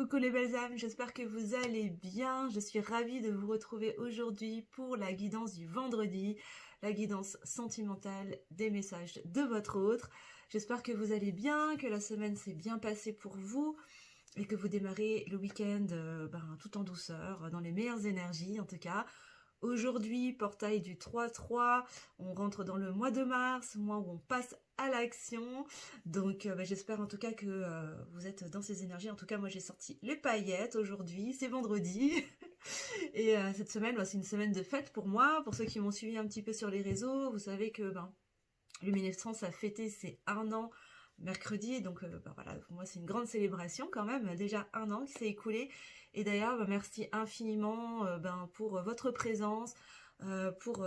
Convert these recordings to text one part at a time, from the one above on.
Coucou les belles âmes, j'espère que vous allez bien. Je suis ravie de vous retrouver aujourd'hui pour la guidance du vendredi, la guidance sentimentale des messages de votre autre. J'espère que vous allez bien, que la semaine s'est bien passée pour vous et que vous démarrez le week-end tout en douceur, dans les meilleures énergies en tout cas. Aujourd'hui, portail du 3-3, on rentre dans le mois de mars, mois où on passe à l'action. Donc j'espère en tout cas que vous êtes dans ces énergies. En tout cas, moi j'ai sorti les paillettes aujourd'hui, c'est vendredi. Et cette semaine, c'est une semaine de fête pour moi. Pour ceux qui m'ont suivi un petit peu sur les réseaux, vous savez que Luminescence a fêté ses 1 an mercredi, donc voilà, pour moi c'est une grande célébration quand même, déjà 1 an qui s'est écoulé, et d'ailleurs merci infiniment pour votre présence, pour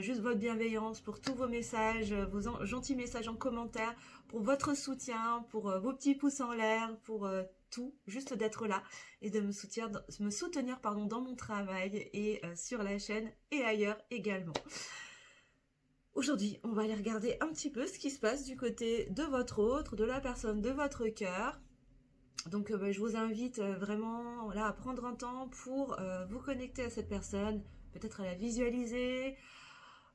juste votre bienveillance, pour tous vos messages, vos gentils messages en commentaire, pour votre soutien, pour vos petits pouces en l'air, pour tout, juste d'être là et de me soutenir dans mon travail et sur la chaîne et ailleurs également. Aujourd'hui, on va aller regarder un petit peu ce qui se passe du côté de votre autre, de la personne de votre cœur. Donc je vous invite vraiment à prendre un temps pour vous connecter à cette personne, peut-être à la visualiser,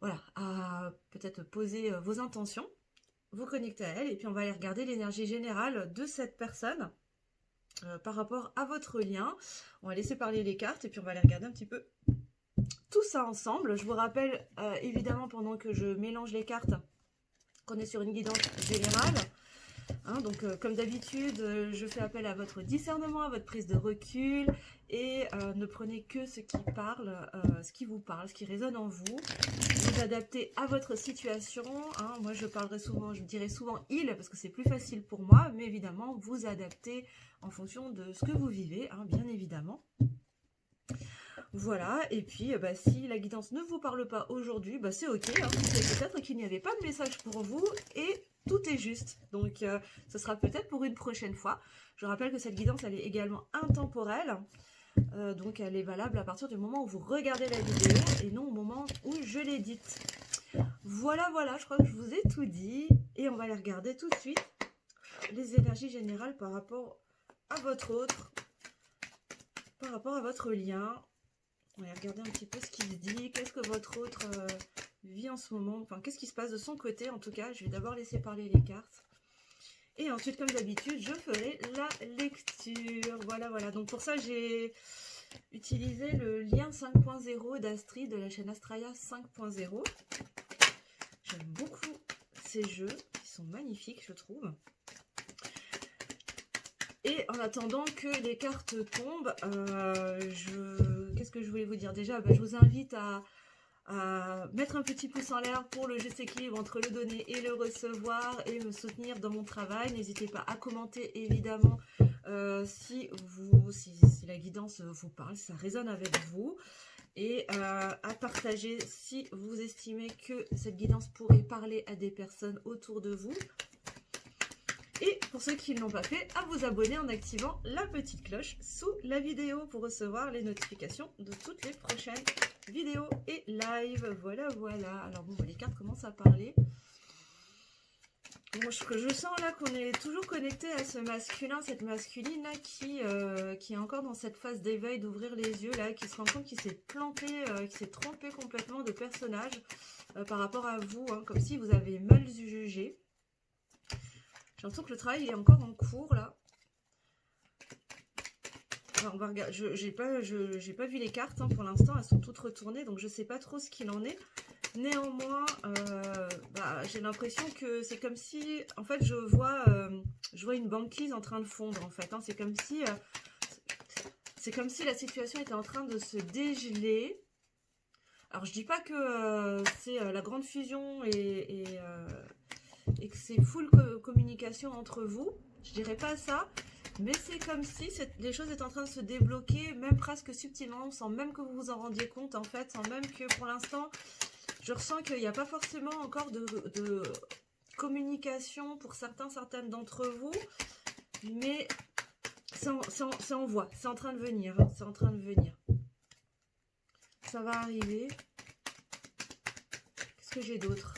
voilà, à peut-être poser vos intentions, vous connecter à elle, et puis on va aller regarder l'énergie générale de cette personne par rapport à votre lien. On va laisser parler les cartes et puis on va aller regarder un petit peu tout ça ensemble. Je vous rappelle évidemment pendant que je mélange les cartes qu'on est sur une guidance générale. Donc comme d'habitude, je fais appel à votre discernement, à votre prise de recul et ne prenez que ce qui parle, ce qui vous parle, ce qui résonne en vous. Vous adaptez à votre situation. Moi je dirais souvent il parce que c'est plus facile pour moi, mais évidemment vous adaptez en fonction de ce que vous vivez, bien évidemment. Voilà, et puis si la guidance ne vous parle pas aujourd'hui, c'est ok, c'est peut-être qu'il n'y avait pas de message pour vous et tout est juste. Donc ce sera peut-être pour une prochaine fois. Je rappelle que cette guidance elle est également intemporelle, donc elle est valable à partir du moment où vous regardez la vidéo et non au moment où je l'édite. Voilà, je crois que je vous ai tout dit et on va aller regarder tout de suite les énergies générales par rapport à votre autre, par rapport à votre lien. On va regarder un petit peu ce qui se dit, qu'est-ce que votre autre vit en ce moment, enfin qu'est-ce qui se passe de son côté en tout cas. Je vais d'abord laisser parler les cartes. Et ensuite, comme d'habitude, je ferai la lecture. Voilà, donc pour ça, j'ai utilisé le lien 5.0 d'Astrid de la chaîne Astraya 5.0. J'aime beaucoup ces jeux, ils sont magnifiques je trouve. Et en attendant que les cartes tombent, qu'est-ce que je voulais vous dire déjà, je vous invite à mettre un petit pouce en l'air pour le juste équilibre entre le donner et le recevoir et me soutenir dans mon travail. N'hésitez pas à commenter évidemment si la guidance vous parle, si ça résonne avec vous. Et à partager si vous estimez que cette guidance pourrait parler à des personnes autour de vous. Et pour ceux qui ne l'ont pas fait, à vous abonner en activant la petite cloche sous la vidéo pour recevoir les notifications de toutes les prochaines vidéos et live. Voilà. Alors les cartes commencent à parler. Bon, je sens là qu'on est toujours connecté à ce masculin, cette masculine là qui est encore dans cette phase d'éveil, d'ouvrir les yeux là, qui se rend compte qu'il s'est planté, qu'il s'est trompé complètement de personnage par rapport à vous, comme si vous avez mal jugé. J'ai l'impression que le travail est encore en cours là. Alors, on va regarder. J'ai pas vu les cartes pour l'instant, elles sont toutes retournées, donc je sais pas trop ce qu'il en est. Néanmoins, j'ai l'impression que c'est comme si, en fait, je vois une banquise en train de fondre. En fait, c'est comme si la situation était en train de se dégeler. Alors, je dis pas que c'est la grande fusion et que c'est full communication entre vous, je dirais pas ça, mais c'est comme si les choses étaient en train de se débloquer, même presque subtilement, sans même que vous vous en rendiez compte en fait, sans même que pour l'instant, je ressens qu'il n'y a pas forcément encore de communication pour certaines d'entre vous, mais c'est en voie, c'est en train de venir, ça va arriver. Qu'est-ce que j'ai d'autre ?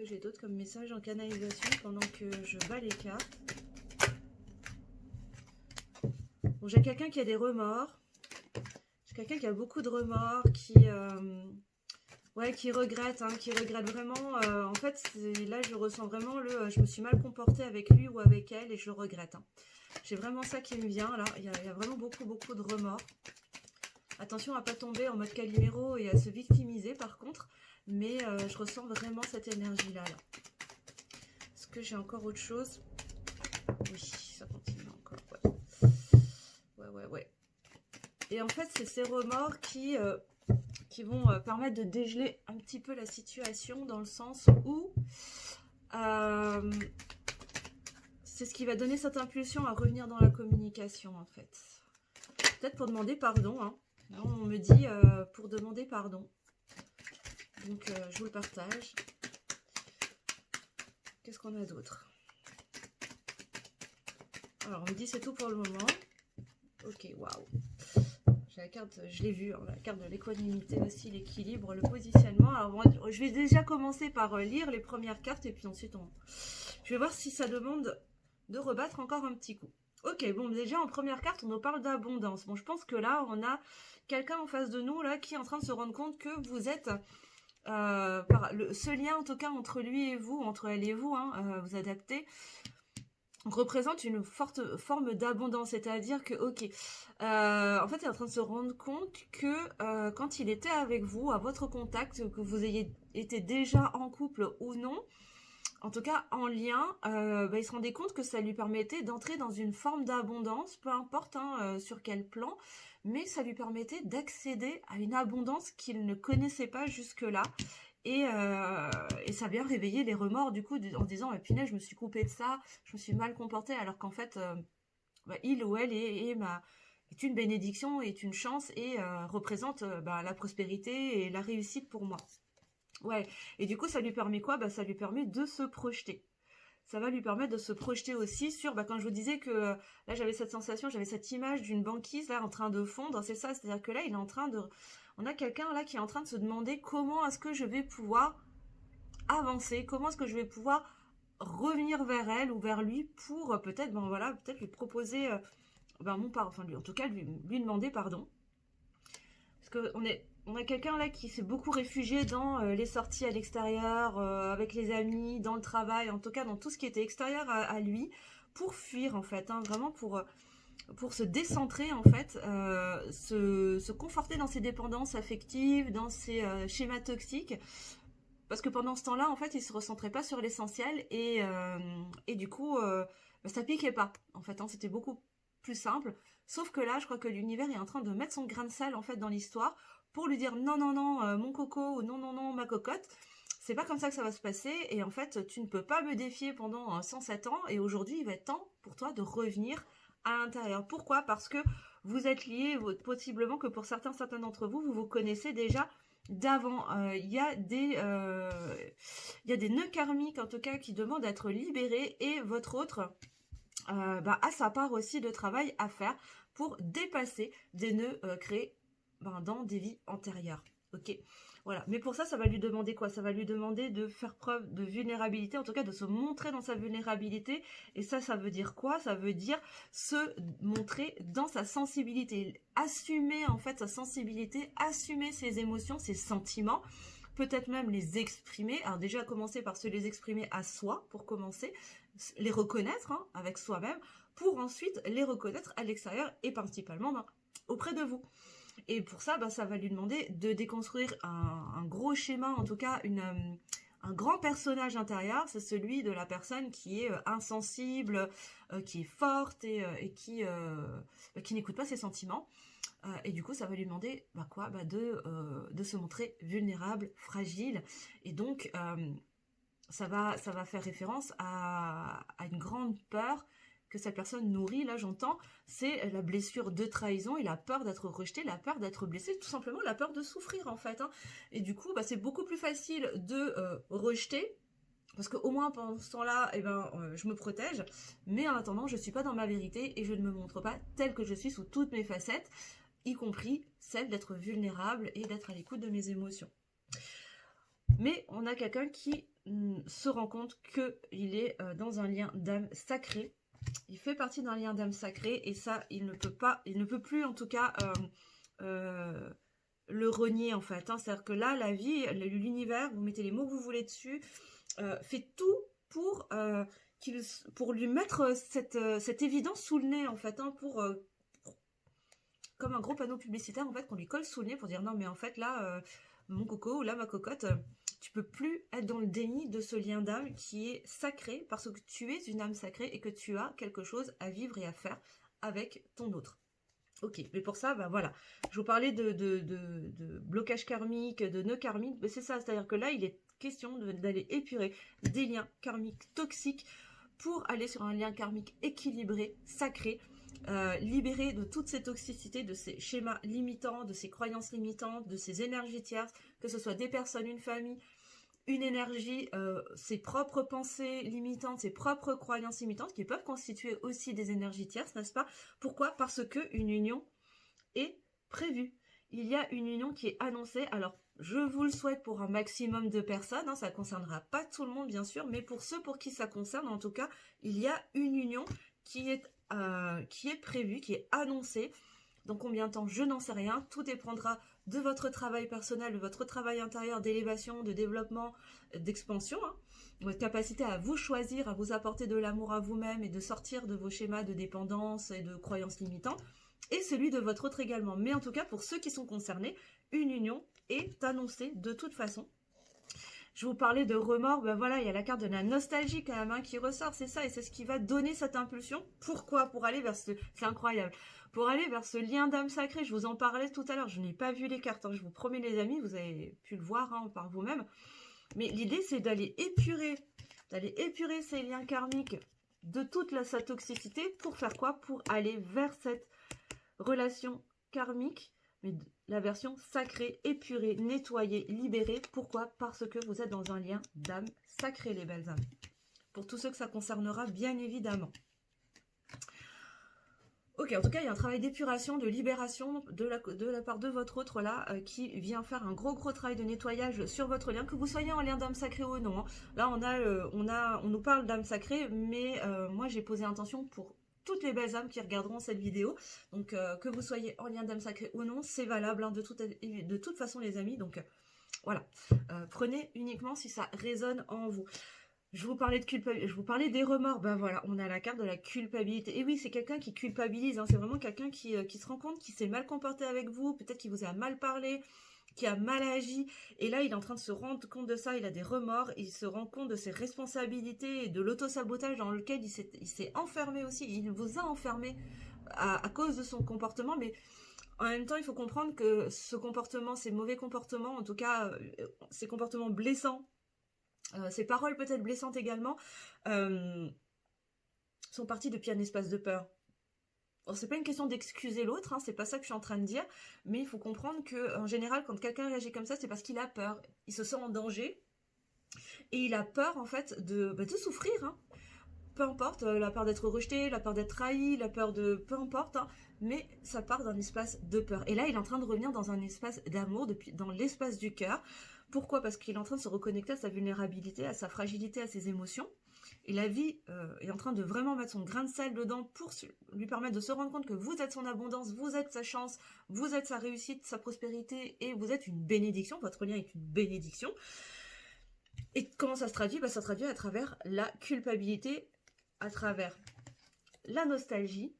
J'ai d'autres comme message en canalisation pendant que je bats les cartes. Bon, j'ai quelqu'un qui a des remords. J'ai quelqu'un qui a beaucoup de remords, ouais, qui regrette, hein, qui regrette vraiment. En fait, là, je ressens vraiment je me suis mal comportée avec lui ou avec elle et je le regrette. Hein. J'ai vraiment ça qui me vient, là. Il y a vraiment beaucoup, beaucoup de remords. Attention à ne pas tomber en mode Calimero et à se victimiser, par contre. Mais je ressens vraiment cette énergie-là. Là. Est-ce que j'ai encore autre chose? Oui, ça continue encore, ouais. Ouais. Et en fait, c'est ces remords qui vont permettre de dégeler un petit peu la situation dans le sens où c'est ce qui va donner cette impulsion à revenir dans la communication en fait. Peut-être pour demander pardon. Hein. Là, on me dit pour demander pardon. Donc je vous le partage. Qu'est-ce qu'on a d'autre? Alors on me dit c'est tout pour le moment. Ok, waouh. La carte, je l'ai vu, hein, la carte de l'équanimité aussi, l'équilibre, le positionnement. Alors moi, je vais déjà commencer par lire les premières cartes et puis ensuite je vais voir si ça demande de rebattre encore un petit coup. Ok, bon, déjà en première carte, on nous parle d'abondance. Bon, je pense que là, on a quelqu'un en face de nous là qui est en train de se rendre compte que vous êtes ce lien en tout cas entre lui et vous, entre elle et vous, hein, vous adaptez. Représente une forte forme d'abondance, c'est-à-dire que, ok, en fait, il est en train de se rendre compte que quand il était avec vous, à votre contact, que vous ayez été déjà en couple ou non, en tout cas en lien, il se rendait compte que ça lui permettait d'entrer dans une forme d'abondance, peu importe hein, sur quel plan, mais ça lui permettait d'accéder à une abondance qu'il ne connaissait pas jusque-là. Et ça vient réveiller les remords du coup en disant punaise, je me suis coupée de ça, je me suis mal comportée, alors qu'en fait il ou elle est une bénédiction, est une chance et représente la prospérité et la réussite pour moi. Ouais, et du coup ça lui permet quoi? Ça lui permet de se projeter. Ça va lui permettre de se projeter aussi sur, quand je vous disais que là j'avais cette sensation, j'avais cette image d'une banquise là en train de fondre, c'est ça, c'est-à-dire que là il est en train de... On a quelqu'un là qui est en train de se demander comment est-ce que je vais pouvoir avancer, comment est-ce que je vais pouvoir revenir vers elle ou vers lui pour peut-être peut-être lui proposer mon pardon, enfin lui en tout cas lui demander pardon. Parce que on a quelqu'un là qui s'est beaucoup réfugié dans les sorties à l'extérieur, avec les amis, dans le travail, en tout cas dans tout ce qui était extérieur à lui, pour fuir en fait, hein, vraiment pour se décentrer en fait, se conforter dans ses dépendances affectives, dans ses schémas toxiques, parce que pendant ce temps-là en fait il se recentrait pas sur l'essentiel et du coup ça piquait pas en fait, hein, c'était beaucoup plus simple. Sauf que là je crois que l'univers est en train de mettre son grain de sel en fait dans l'histoire pour lui dire non non non mon coco, ou non non non ma cocotte, c'est pas comme ça que ça va se passer et en fait tu ne peux pas me défier pendant 107 ans et aujourd'hui il va être temps pour toi de revenir à l'intérieur. Pourquoi? Parce que vous êtes liés, possiblement que pour certains d'entre vous, vous vous connaissez déjà d'avant. Il y a des nœuds karmiques en tout cas qui demandent à être libérés et votre autre a sa part aussi de travail à faire pour dépasser des nœuds créés dans des vies antérieures. Ok, voilà. Mais pour ça, ça va lui demander quoi? Ça va lui demander de faire preuve de vulnérabilité, en tout cas de se montrer dans sa vulnérabilité. Et ça veut dire quoi? Ça veut dire se montrer dans sa sensibilité. Assumer en fait sa sensibilité, assumer ses émotions, ses sentiments. Peut-être même les exprimer. Alors déjà, commencer par se les exprimer à soi, pour commencer. Les reconnaître hein, avec soi-même, pour ensuite les reconnaître à l'extérieur et principalement auprès de vous. Et pour ça, ça va lui demander de déconstruire un gros schéma, en tout cas un grand personnage intérieur, c'est celui de la personne qui est insensible, qui est forte et qui n'écoute pas ses sentiments. Et du coup, ça va lui demander de se montrer vulnérable, fragile. Et donc, ça va faire référence à une grande peur que cette personne nourrit, là j'entends, c'est la blessure de trahison et la peur d'être rejeté, la peur d'être blessé, tout simplement la peur de souffrir en fait. Hein. Et du coup, c'est beaucoup plus facile de rejeter, parce qu'au moins pendant ce temps-là, je me protège, mais en attendant, je ne suis pas dans ma vérité et je ne me montre pas telle que je suis sous toutes mes facettes, y compris celle d'être vulnérable et d'être à l'écoute de mes émotions. Mais on a quelqu'un qui se rend compte qu'il est dans un lien d'âme sacré il fait partie d'un lien d'âme sacrée et ça, il ne peut plus en tout cas le renier en fait. Hein. C'est-à-dire que là, la vie, l'univers, vous mettez les mots que vous voulez dessus, fait tout pour lui mettre cette évidence sous le nez en fait, hein, comme un gros panneau publicitaire en fait qu'on lui colle sous le nez pour dire non mais en fait là, mon coco ou là ma cocotte, tu peux plus être dans le déni de ce lien d'âme qui est sacré parce que tu es une âme sacrée et que tu as quelque chose à vivre et à faire avec ton autre. Ok, mais pour ça, ben voilà, je vous parlais de blocage karmique, de nœud karmique, mais c'est ça, c'est-à-dire que là, il est question d'aller épurer des liens karmiques toxiques pour aller sur un lien karmique équilibré, sacré, libéré de toutes ces toxicités, de ces schémas limitants, de ces croyances limitantes, de ces énergies tierces, que ce soit des personnes, une famille, une énergie, ses propres pensées limitantes, ses propres croyances limitantes qui peuvent constituer aussi des énergies tierces, n'est-ce pas? Pourquoi? Parce qu'une union est prévue. Il y a une union qui est annoncée. Alors, je vous le souhaite pour un maximum de personnes. Hein, ça ne concernera pas tout le monde, bien sûr, mais pour ceux pour qui ça concerne, en tout cas, il y a une union qui est prévue, qui est annoncée. Dans combien de temps, je n'en sais rien. Tout dépendra de votre travail personnel, de votre travail intérieur, d'élévation, de développement, d'expansion. Hein. Votre capacité à vous choisir, à vous apporter de l'amour à vous-même et de sortir de vos schémas de dépendance et de croyances limitantes. Et celui de votre autre également. Mais en tout cas, pour ceux qui sont concernés, une union est annoncée de toute façon. Je vous parlais de remords, ben voilà, il y a la carte de la nostalgie quand même hein, qui ressort, c'est ça, et c'est ce qui va donner cette impulsion. Pourquoi? Pour aller vers c'est incroyable, pour aller vers ce lien d'âme sacrée, je vous en parlais tout à l'heure, je n'ai pas vu les cartes, hein, je vous promets les amis, vous avez pu le voir hein, par vous-même, mais l'idée c'est d'aller épurer ces liens karmiques de toute sa toxicité, pour faire quoi? Pour aller vers cette relation karmique, mais la version sacrée, épurée, nettoyée, libérée. Pourquoi? Parce que vous êtes dans un lien d'âme sacrée, les belles âmes. Pour tous ceux que ça concernera, bien évidemment. Ok, en tout cas, il y a un travail d'épuration, de libération de la part de votre autre là, qui vient faire un gros travail de nettoyage sur votre lien, que vous soyez en lien d'âme sacrée ou non. Hein. Là, on nous parle d'âme sacrée, mais moi, j'ai posé intention pour toutes les belles âmes qui regarderont cette vidéo. Donc, que vous soyez en lien d'âme sacrée ou non, c'est valable hein, de toute façon, les amis. Donc, voilà. Prenez uniquement si ça résonne en vous. Je vous parlais de culpabilité, je vous parlais des remords. Ben voilà, on a la carte de la culpabilité. Et oui, c'est quelqu'un qui culpabilise. Hein, c'est vraiment quelqu'un qui se rend compte qu'il s'est mal comporté avec vous. Peut-être qu'il vous a mal parlé, qui a mal agi. Et là, il est en train de se rendre compte de ça. Il a des remords. Il se rend compte de ses responsabilités et de l'autosabotage dans lequel il s'est enfermé aussi. Il vous a enfermé à cause de son comportement. Mais en même temps, il faut comprendre que ce comportement, ces mauvais comportements, en tout cas, ces comportements blessants, ces paroles peut-être blessantes également, sont parties depuis un espace de peur. Bon, c'est pas une question d'excuser l'autre, hein, c'est pas ça que je suis en train de dire, mais il faut comprendre que en général, quand quelqu'un réagit comme ça, c'est parce qu'il a peur. Il se sent en danger et il a peur en fait de souffrir. Hein. Peu importe, la peur d'être rejeté, la peur d'être trahi, la peur de... peu importe, hein, mais ça part d'un espace de peur. Et là, il est en train de revenir dans un espace d'amour, dans l'espace du cœur. Pourquoi? Parce qu'il est en train de se reconnecter à sa vulnérabilité, à sa fragilité, à ses émotions. Et la vie est en train de vraiment mettre son grain de sel dedans pour lui permettre de se rendre compte que vous êtes son abondance, vous êtes sa chance, vous êtes sa réussite, sa prospérité, et vous êtes une bénédiction, votre lien est une bénédiction. Et comment ça se traduit? Ça se traduit à travers la culpabilité, à travers la nostalgie,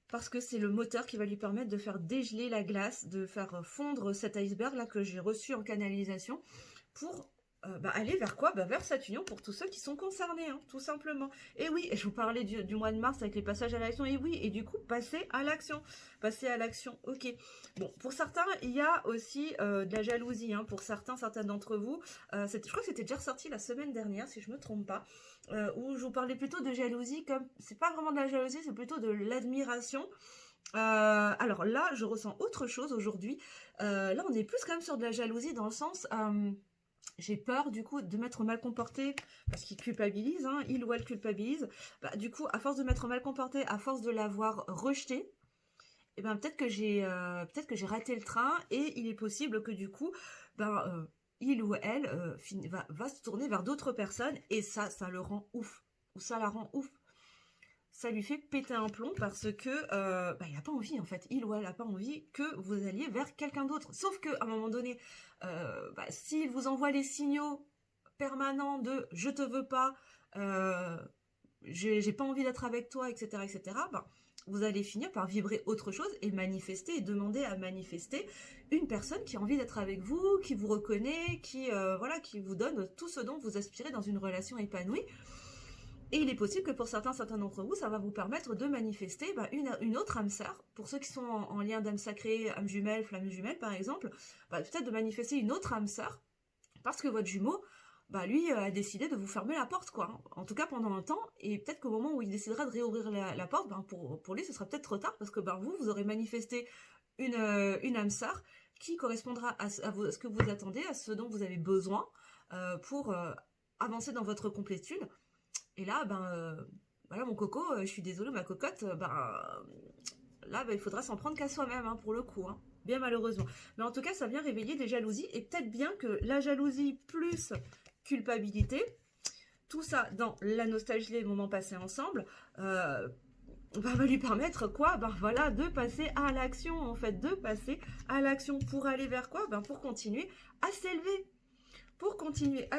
parce que c'est le moteur qui va lui permettre de faire dégeler la glace, de faire fondre cet iceberg là que j'ai reçu en canalisation pour aller vers quoi? Vers cette union pour tous ceux qui sont concernés, hein, tout simplement. Et oui, je vous parlais du mois de mars avec les passages à l'action, et oui, et du coup, passer à l'action, ok. Bon, pour certains, il y a aussi de la jalousie, hein, pour certaines d'entre vous, je crois que c'était déjà ressorti la semaine dernière, si je me trompe pas, où je vous parlais plutôt de jalousie, comme, c'est pas vraiment de la jalousie, c'est plutôt de l'admiration. Alors là, je ressens autre chose aujourd'hui. Là, on est plus quand même sur de la jalousie dans le sens... j'ai peur du coup de m'être mal comportée parce qu'il culpabilise, hein, il ou elle culpabilise. Du coup, à force de m'être mal comportée, à force de l'avoir rejeté, et peut-être que j'ai raté le train et il est possible que du coup, il ou elle va se tourner vers d'autres personnes et ça le rend ouf ou ça la rend ouf. ça lui fait péter un plomb parce que il n'a pas envie en fait, il ou elle n'a pas envie que vous alliez vers quelqu'un d'autre. Sauf qu'à un moment donné, s'il vous envoie les signaux permanents de je te veux pas, j'ai pas envie d'être avec toi, etc., etc., vous allez finir par vibrer autre chose et manifester et demander à manifester une personne qui a envie d'être avec vous, qui vous reconnaît, qui vous donne tout ce dont vous aspirez dans une relation épanouie. Et il est possible que pour certains d'entre vous, ça va vous permettre de manifester une autre âme sœur. Pour ceux qui sont en lien d'âme sacrée, âme jumelle, flamme jumelle par exemple, peut-être de manifester une autre âme sœur parce que votre jumeau, lui a décidé de vous fermer la porte, quoi. En tout cas pendant un temps, et peut-être qu'au moment où il décidera de réouvrir la porte, pour lui ce sera peut-être trop tard parce que vous aurez manifesté une âme sœur qui correspondra à ce que vous attendez, à ce dont vous avez besoin pour avancer dans votre complétude. Et là, voilà mon coco, je suis désolée, ma cocotte, là, il faudra s'en prendre qu'à soi-même, hein, pour le coup, hein, bien malheureusement. Mais en tout cas, ça vient réveiller des jalousies, et peut-être bien que la jalousie plus culpabilité, tout ça dans la nostalgie des moments passés ensemble, va lui permettre quoi, de passer à l'action, en fait, de passer à l'action pour aller vers quoi, pour continuer à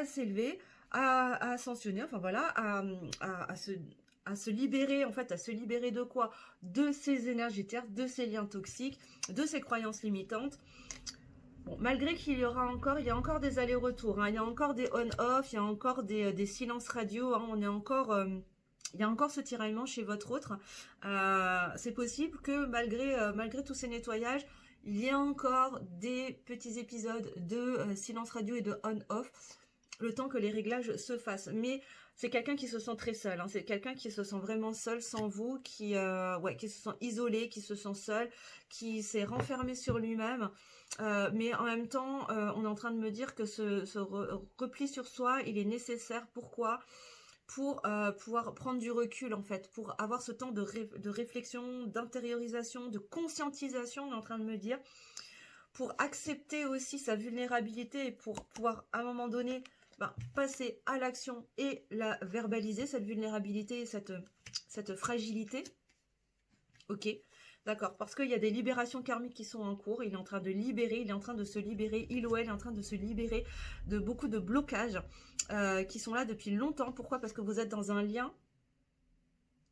s'élever, à ascensionner, à se libérer, en fait, à se libérer de quoi? De ces énergies terres, de ces liens toxiques, de ces croyances limitantes. Bon, malgré qu'il y aura encore, il y a encore des allers-retours, hein, il y a encore des on-off, il y a encore des silences radio, hein, il y a encore ce tiraillement chez votre autre. C'est possible que malgré tous ces nettoyages, il y a encore des petits épisodes de silence radio et de on-off, le temps que les réglages se fassent. Mais c'est quelqu'un qui se sent très seul, hein. C'est quelqu'un qui se sent vraiment seul sans vous, qui se sent isolé, qui se sent seul, qui s'est renfermé sur lui-même. Mais en même temps, on est en train de me dire que ce repli sur soi, il est nécessaire. Pourquoi ? Pour pouvoir prendre du recul, en fait, pour avoir ce temps de réflexion, d'intériorisation, de conscientisation, on est en train de me dire, pour accepter aussi sa vulnérabilité et pour pouvoir, à un moment donné, passer à l'action et la verbaliser, cette vulnérabilité, cette fragilité. Ok, d'accord, parce qu'il y a des libérations karmiques qui sont en cours, il est en train de libérer, il est en train de se libérer, il ou elle est en train de se libérer de beaucoup de blocages qui sont là depuis longtemps. Pourquoi? Parce que vous êtes dans un lien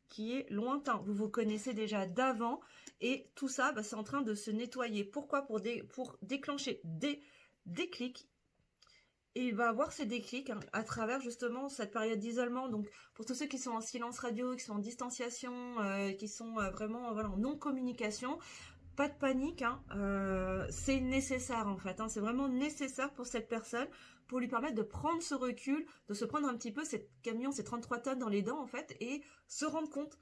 qui est lointain, vous vous connaissez déjà d'avant, et tout ça, c'est en train de se nettoyer. Pourquoi? Pour déclencher des déclics. Et il va avoir ces déclics, hein, à travers justement cette période d'isolement. Donc pour tous ceux qui sont en silence radio, qui sont en distanciation, qui sont vraiment en non-communication, pas de panique, hein, c'est nécessaire en fait, hein, c'est vraiment nécessaire pour cette personne, pour lui permettre de prendre ce recul, de se prendre un petit peu ces 33 tonnes dans les dents en fait, et se rendre compte,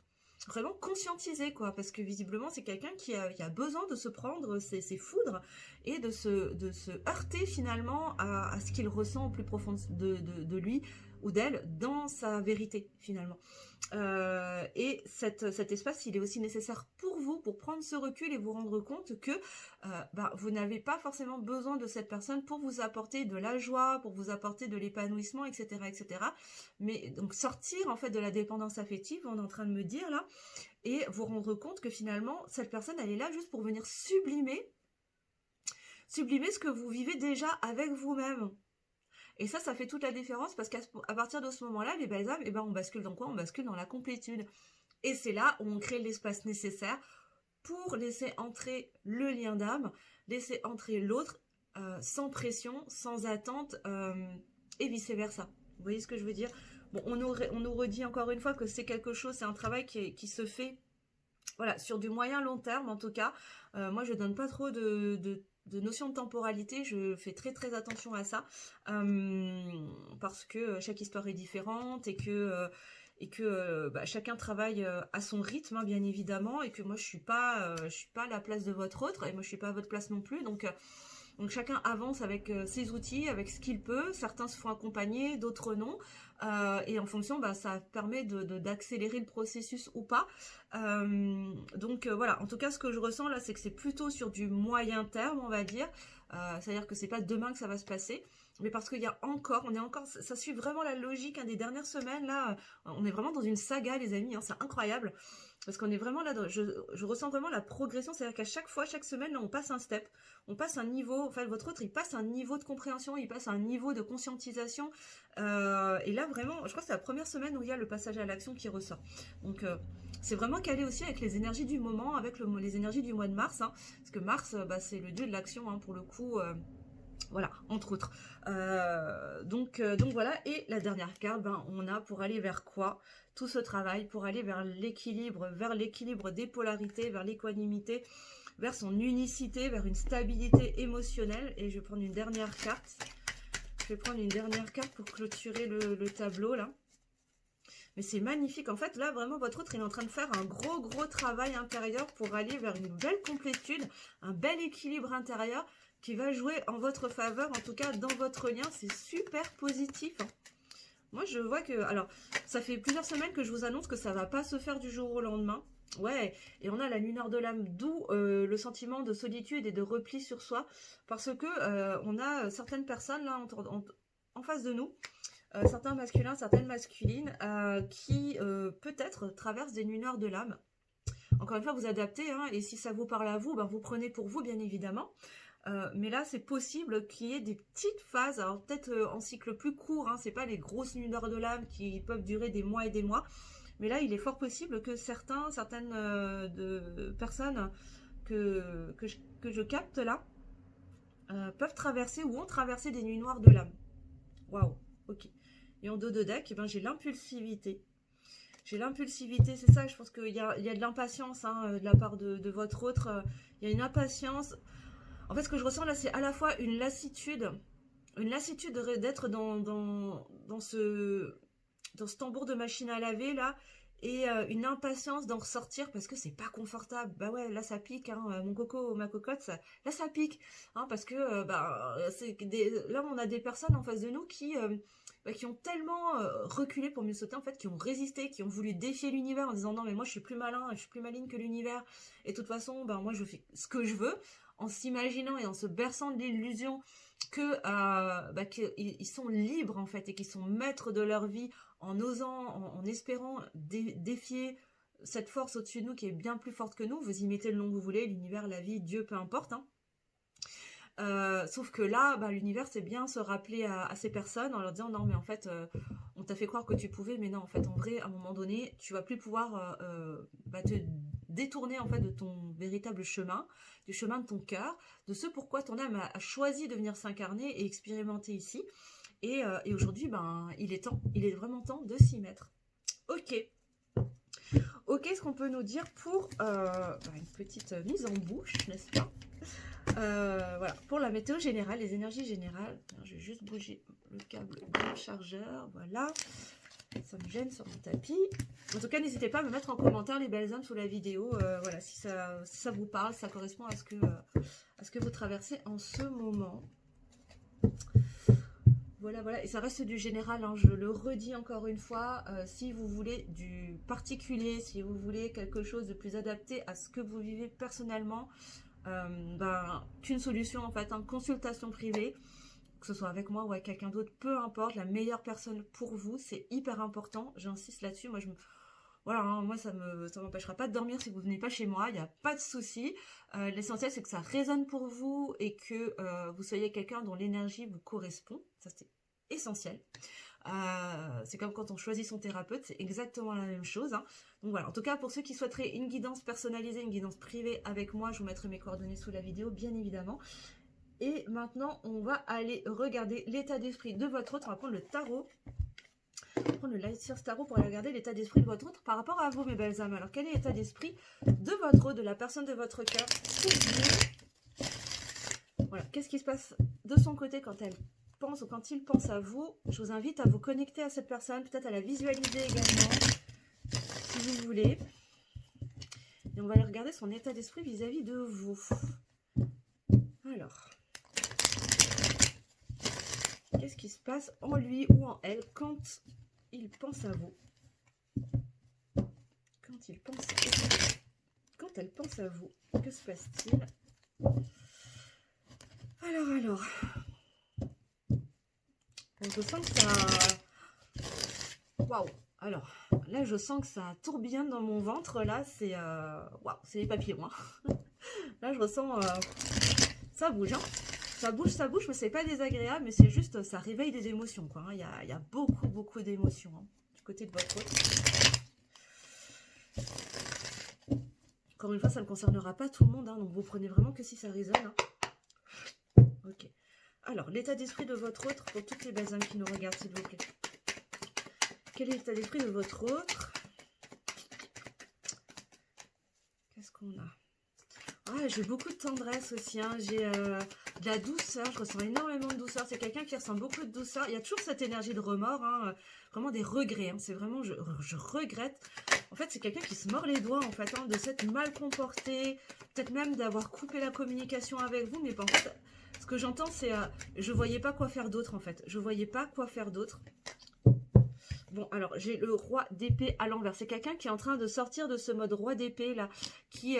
vraiment conscientiser quoi, parce que visiblement c'est quelqu'un qui a besoin de se prendre ses foudres et de se heurter finalement à ce qu'il ressent au plus profond de lui ou d'elle dans sa vérité finalement. Et cet espace, il est aussi nécessaire pour vous, pour prendre ce recul et vous rendre compte que vous n'avez pas forcément besoin de cette personne pour vous apporter de la joie, pour vous apporter de l'épanouissement, etc., etc. Mais donc sortir en fait de la dépendance affective, on est en train de me dire là, et vous rendre compte que finalement cette personne, elle est là juste pour venir sublimer ce que vous vivez déjà avec vous-même. Et ça fait toute la différence, parce qu'à partir de ce moment-là, les belles âmes, on bascule dans quoi? On bascule dans la complétude. Et c'est là où on crée l'espace nécessaire pour laisser entrer le lien d'âme, laisser entrer l'autre, sans pression, sans attente, et vice-versa. Vous voyez ce que je veux dire? Bon, on nous redit encore une fois que c'est quelque chose, c'est un travail qui se fait, voilà, sur du moyen long terme en tout cas. Moi, je donne pas trop de notion de temporalité, je fais très très attention à ça, parce que chaque histoire est différente et que chacun travaille à son rythme, hein, bien évidemment, et que moi je suis pas à la place de votre autre, et moi je suis pas à votre place non plus, donc chacun avance avec ses outils, avec ce qu'il peut. Certains se font accompagner, d'autres non. Et en fonction, ça permet d'accélérer le processus ou pas. Voilà, en tout cas, ce que je ressens là, c'est que c'est plutôt sur du moyen terme, on va dire. C'est-à-dire que c'est pas demain que ça va se passer. mais parce qu'il y a encore, on est encore, ça suit vraiment la logique hein, des dernières semaines, là, on est vraiment dans une saga, les amis, hein, c'est incroyable, parce qu'on est vraiment là, je ressens vraiment la progression, c'est-à-dire qu'à chaque fois, chaque semaine, là, on passe un step, on passe un niveau, enfin, votre autre, il passe un niveau de compréhension, il passe un niveau de conscientisation, et là, vraiment, je crois que c'est la première semaine où il y a le passage à l'action qui ressort, donc, c'est vraiment calé aussi avec les énergies du moment, avec les énergies du mois de mars, hein, parce que Mars, bah, c'est le dieu de l'action, hein, pour le coup, voilà, entre autres. Donc voilà, et la dernière carte, ben, on a pour aller vers quoi? Tout ce travail pour aller vers l'équilibre des polarités, vers l'équanimité, vers son unicité, vers une stabilité émotionnelle. Et je vais prendre une dernière carte. Je vais prendre une dernière carte pour clôturer le tableau, là. Mais c'est magnifique. En fait, là, vraiment, votre autre, il est en train de faire un gros travail intérieur pour aller vers une belle complétude, un bel équilibre intérieur qui va jouer en votre faveur, en tout cas dans votre lien. C'est super positif. Hein. Moi, je vois que... Alors, ça fait plusieurs semaines que je vous annonce que ça va pas se faire du jour au lendemain. Ouais, et on a la lumière de l'âme, d'où le sentiment de solitude et de repli sur soi. Parce que on a certaines personnes là en face de nous, certains masculins, certaines masculines, qui peut-être traversent des lumières de l'âme. Encore une fois, vous adaptez, hein, et si ça vous parle à vous, ben, vous prenez pour vous, bien évidemment. Mais là, c'est possible qu'il y ait des petites phases, alors peut-être en cycle plus court, hein, c'est pas les grosses lumières de l'âme qui peuvent durer des mois et des mois, mais là, il est fort possible que certaines de personnes que je capte là, peuvent traverser ou ont traversé des nuits noires de l'âme. Waouh, ok. Et en dos de deck, eh ben, j'ai l'impulsivité. J'ai l'impulsivité, c'est ça, je pense qu'il y a de l'impatience hein, de la part de votre autre. Il y a une impatience. En fait, ce que je ressens là, c'est à la fois une lassitude d'être dans ce tambour de machine à laver là, et une impatience d'en ressortir parce que c'est pas confortable. Bah ouais, là ça pique, hein, mon coco, ma cocotte, là ça pique, hein, parce que là on a des personnes en face de nous qui ont tellement reculé pour mieux sauter, en fait, qui ont résisté, qui ont voulu défier l'univers en disant non mais moi je suis plus malin, je suis plus maligne que l'univers, et de toute façon, ben moi je fais ce que je veux, en s'imaginant et en se berçant de l'illusion qu'ils sont libres en fait et qu'ils sont maîtres de leur vie en osant, en espérant défier cette force au-dessus de nous qui est bien plus forte que nous. Vous y mettez le nom que vous voulez, l'univers, la vie, Dieu, peu importe. Hein. Sauf que là, l'univers, c'est bien se rappeler à ces personnes en leur disant non mais en fait, on t'a fait croire que tu pouvais, mais non en fait, en vrai, à un moment donné, tu vas plus pouvoir te détourner en fait de ton véritable chemin, du chemin de ton cœur, de ce pourquoi ton âme a choisi de venir s'incarner et expérimenter ici. Et aujourd'hui, il est vraiment temps de s'y mettre. Ok. Ok, ce qu'on peut nous dire pour une petite mise en bouche, n'est-ce pas? Voilà, pour la météo générale, les énergies générales. Je vais juste bouger le câble du chargeur, voilà. Ça me gêne sur mon tapis. En tout cas, n'hésitez pas à me mettre en commentaire les belles âmes sous la vidéo. Voilà, si ça vous parle, ça correspond à ce que vous traversez en ce moment. Voilà, et ça reste du général, hein, je le redis encore une fois, si vous voulez du particulier, si vous voulez quelque chose de plus adapté à ce que vous vivez personnellement, qu'une solution en fait, consultation privée, que ce soit avec moi ou avec quelqu'un d'autre, peu importe, la meilleure personne pour vous, c'est hyper important, j'insiste là-dessus, voilà, hein, moi ça m'empêchera pas de dormir si vous venez pas chez moi, il n'y a pas de souci. L'essentiel c'est que ça résonne pour vous et que vous soyez quelqu'un dont l'énergie vous correspond, ça c'est essentiel. C'est comme quand on choisit son thérapeute, c'est exactement la même chose. Hein. Donc voilà, en tout cas pour ceux qui souhaiteraient une guidance personnalisée, une guidance privée avec moi, je vous mettrai mes coordonnées sous la vidéo, bien évidemment. Et maintenant, on va aller regarder l'état d'esprit de votre autre. On va prendre le tarot. On va prendre le Light Source Tarot pour aller regarder l'état d'esprit de votre autre par rapport à vous, mes belles âmes. Alors, quel est l'état d'esprit de votre autre, de la personne de votre cœur pour vous? Voilà, qu'est-ce qui se passe de son côté quand elle pense ou quand il pense à vous? Je vous invite à vous connecter à cette personne, peut-être à la visualiser également, si vous voulez. Et on va aller regarder son état d'esprit vis-à-vis de vous. Alors, qu'est-ce qui se passe en lui ou en elle quand il pense à vous? Quand il pense à vous. Quand elle pense à vous, que se passe-t-il? Alors. Je sens que ça... Waouh. Alors, là, je sens que ça tourbillonne dans mon ventre. Là, c'est... Waouh, c'est les papillons. Hein. Là, je ressens... Ça bouge, hein. Ça bouge, mais c'est pas désagréable, mais c'est juste, ça réveille des émotions, quoi. Hein. Il y a beaucoup d'émotions hein, du côté de votre autre. Encore une fois, ça ne concernera pas tout le monde, hein, donc vous prenez vraiment que si ça résonne. Hein. Ok. Alors, l'état d'esprit de votre autre, pour toutes les belles âmes qui nous regardent, s'il vous plaît. Quel est l'état d'esprit de votre autre? Qu'est-ce qu'on a? Ah, j'ai beaucoup de tendresse aussi, hein. J'ai de la douceur, je ressens énormément de douceur. C'est quelqu'un qui ressent beaucoup de douceur. Il y a toujours cette énergie de remords, hein, vraiment des regrets. Hein. C'est vraiment, je regrette. En fait, c'est quelqu'un qui se mord les doigts, en fait, hein, de s'être mal comporté, peut-être même d'avoir coupé la communication avec vous. Mais en fait, ce que j'entends, c'est je voyais pas quoi faire d'autre, en fait. Je voyais pas quoi faire d'autre. Bon, alors, j'ai le roi d'épée à l'envers. C'est quelqu'un qui est en train de sortir de ce mode roi d'épée, là, qui...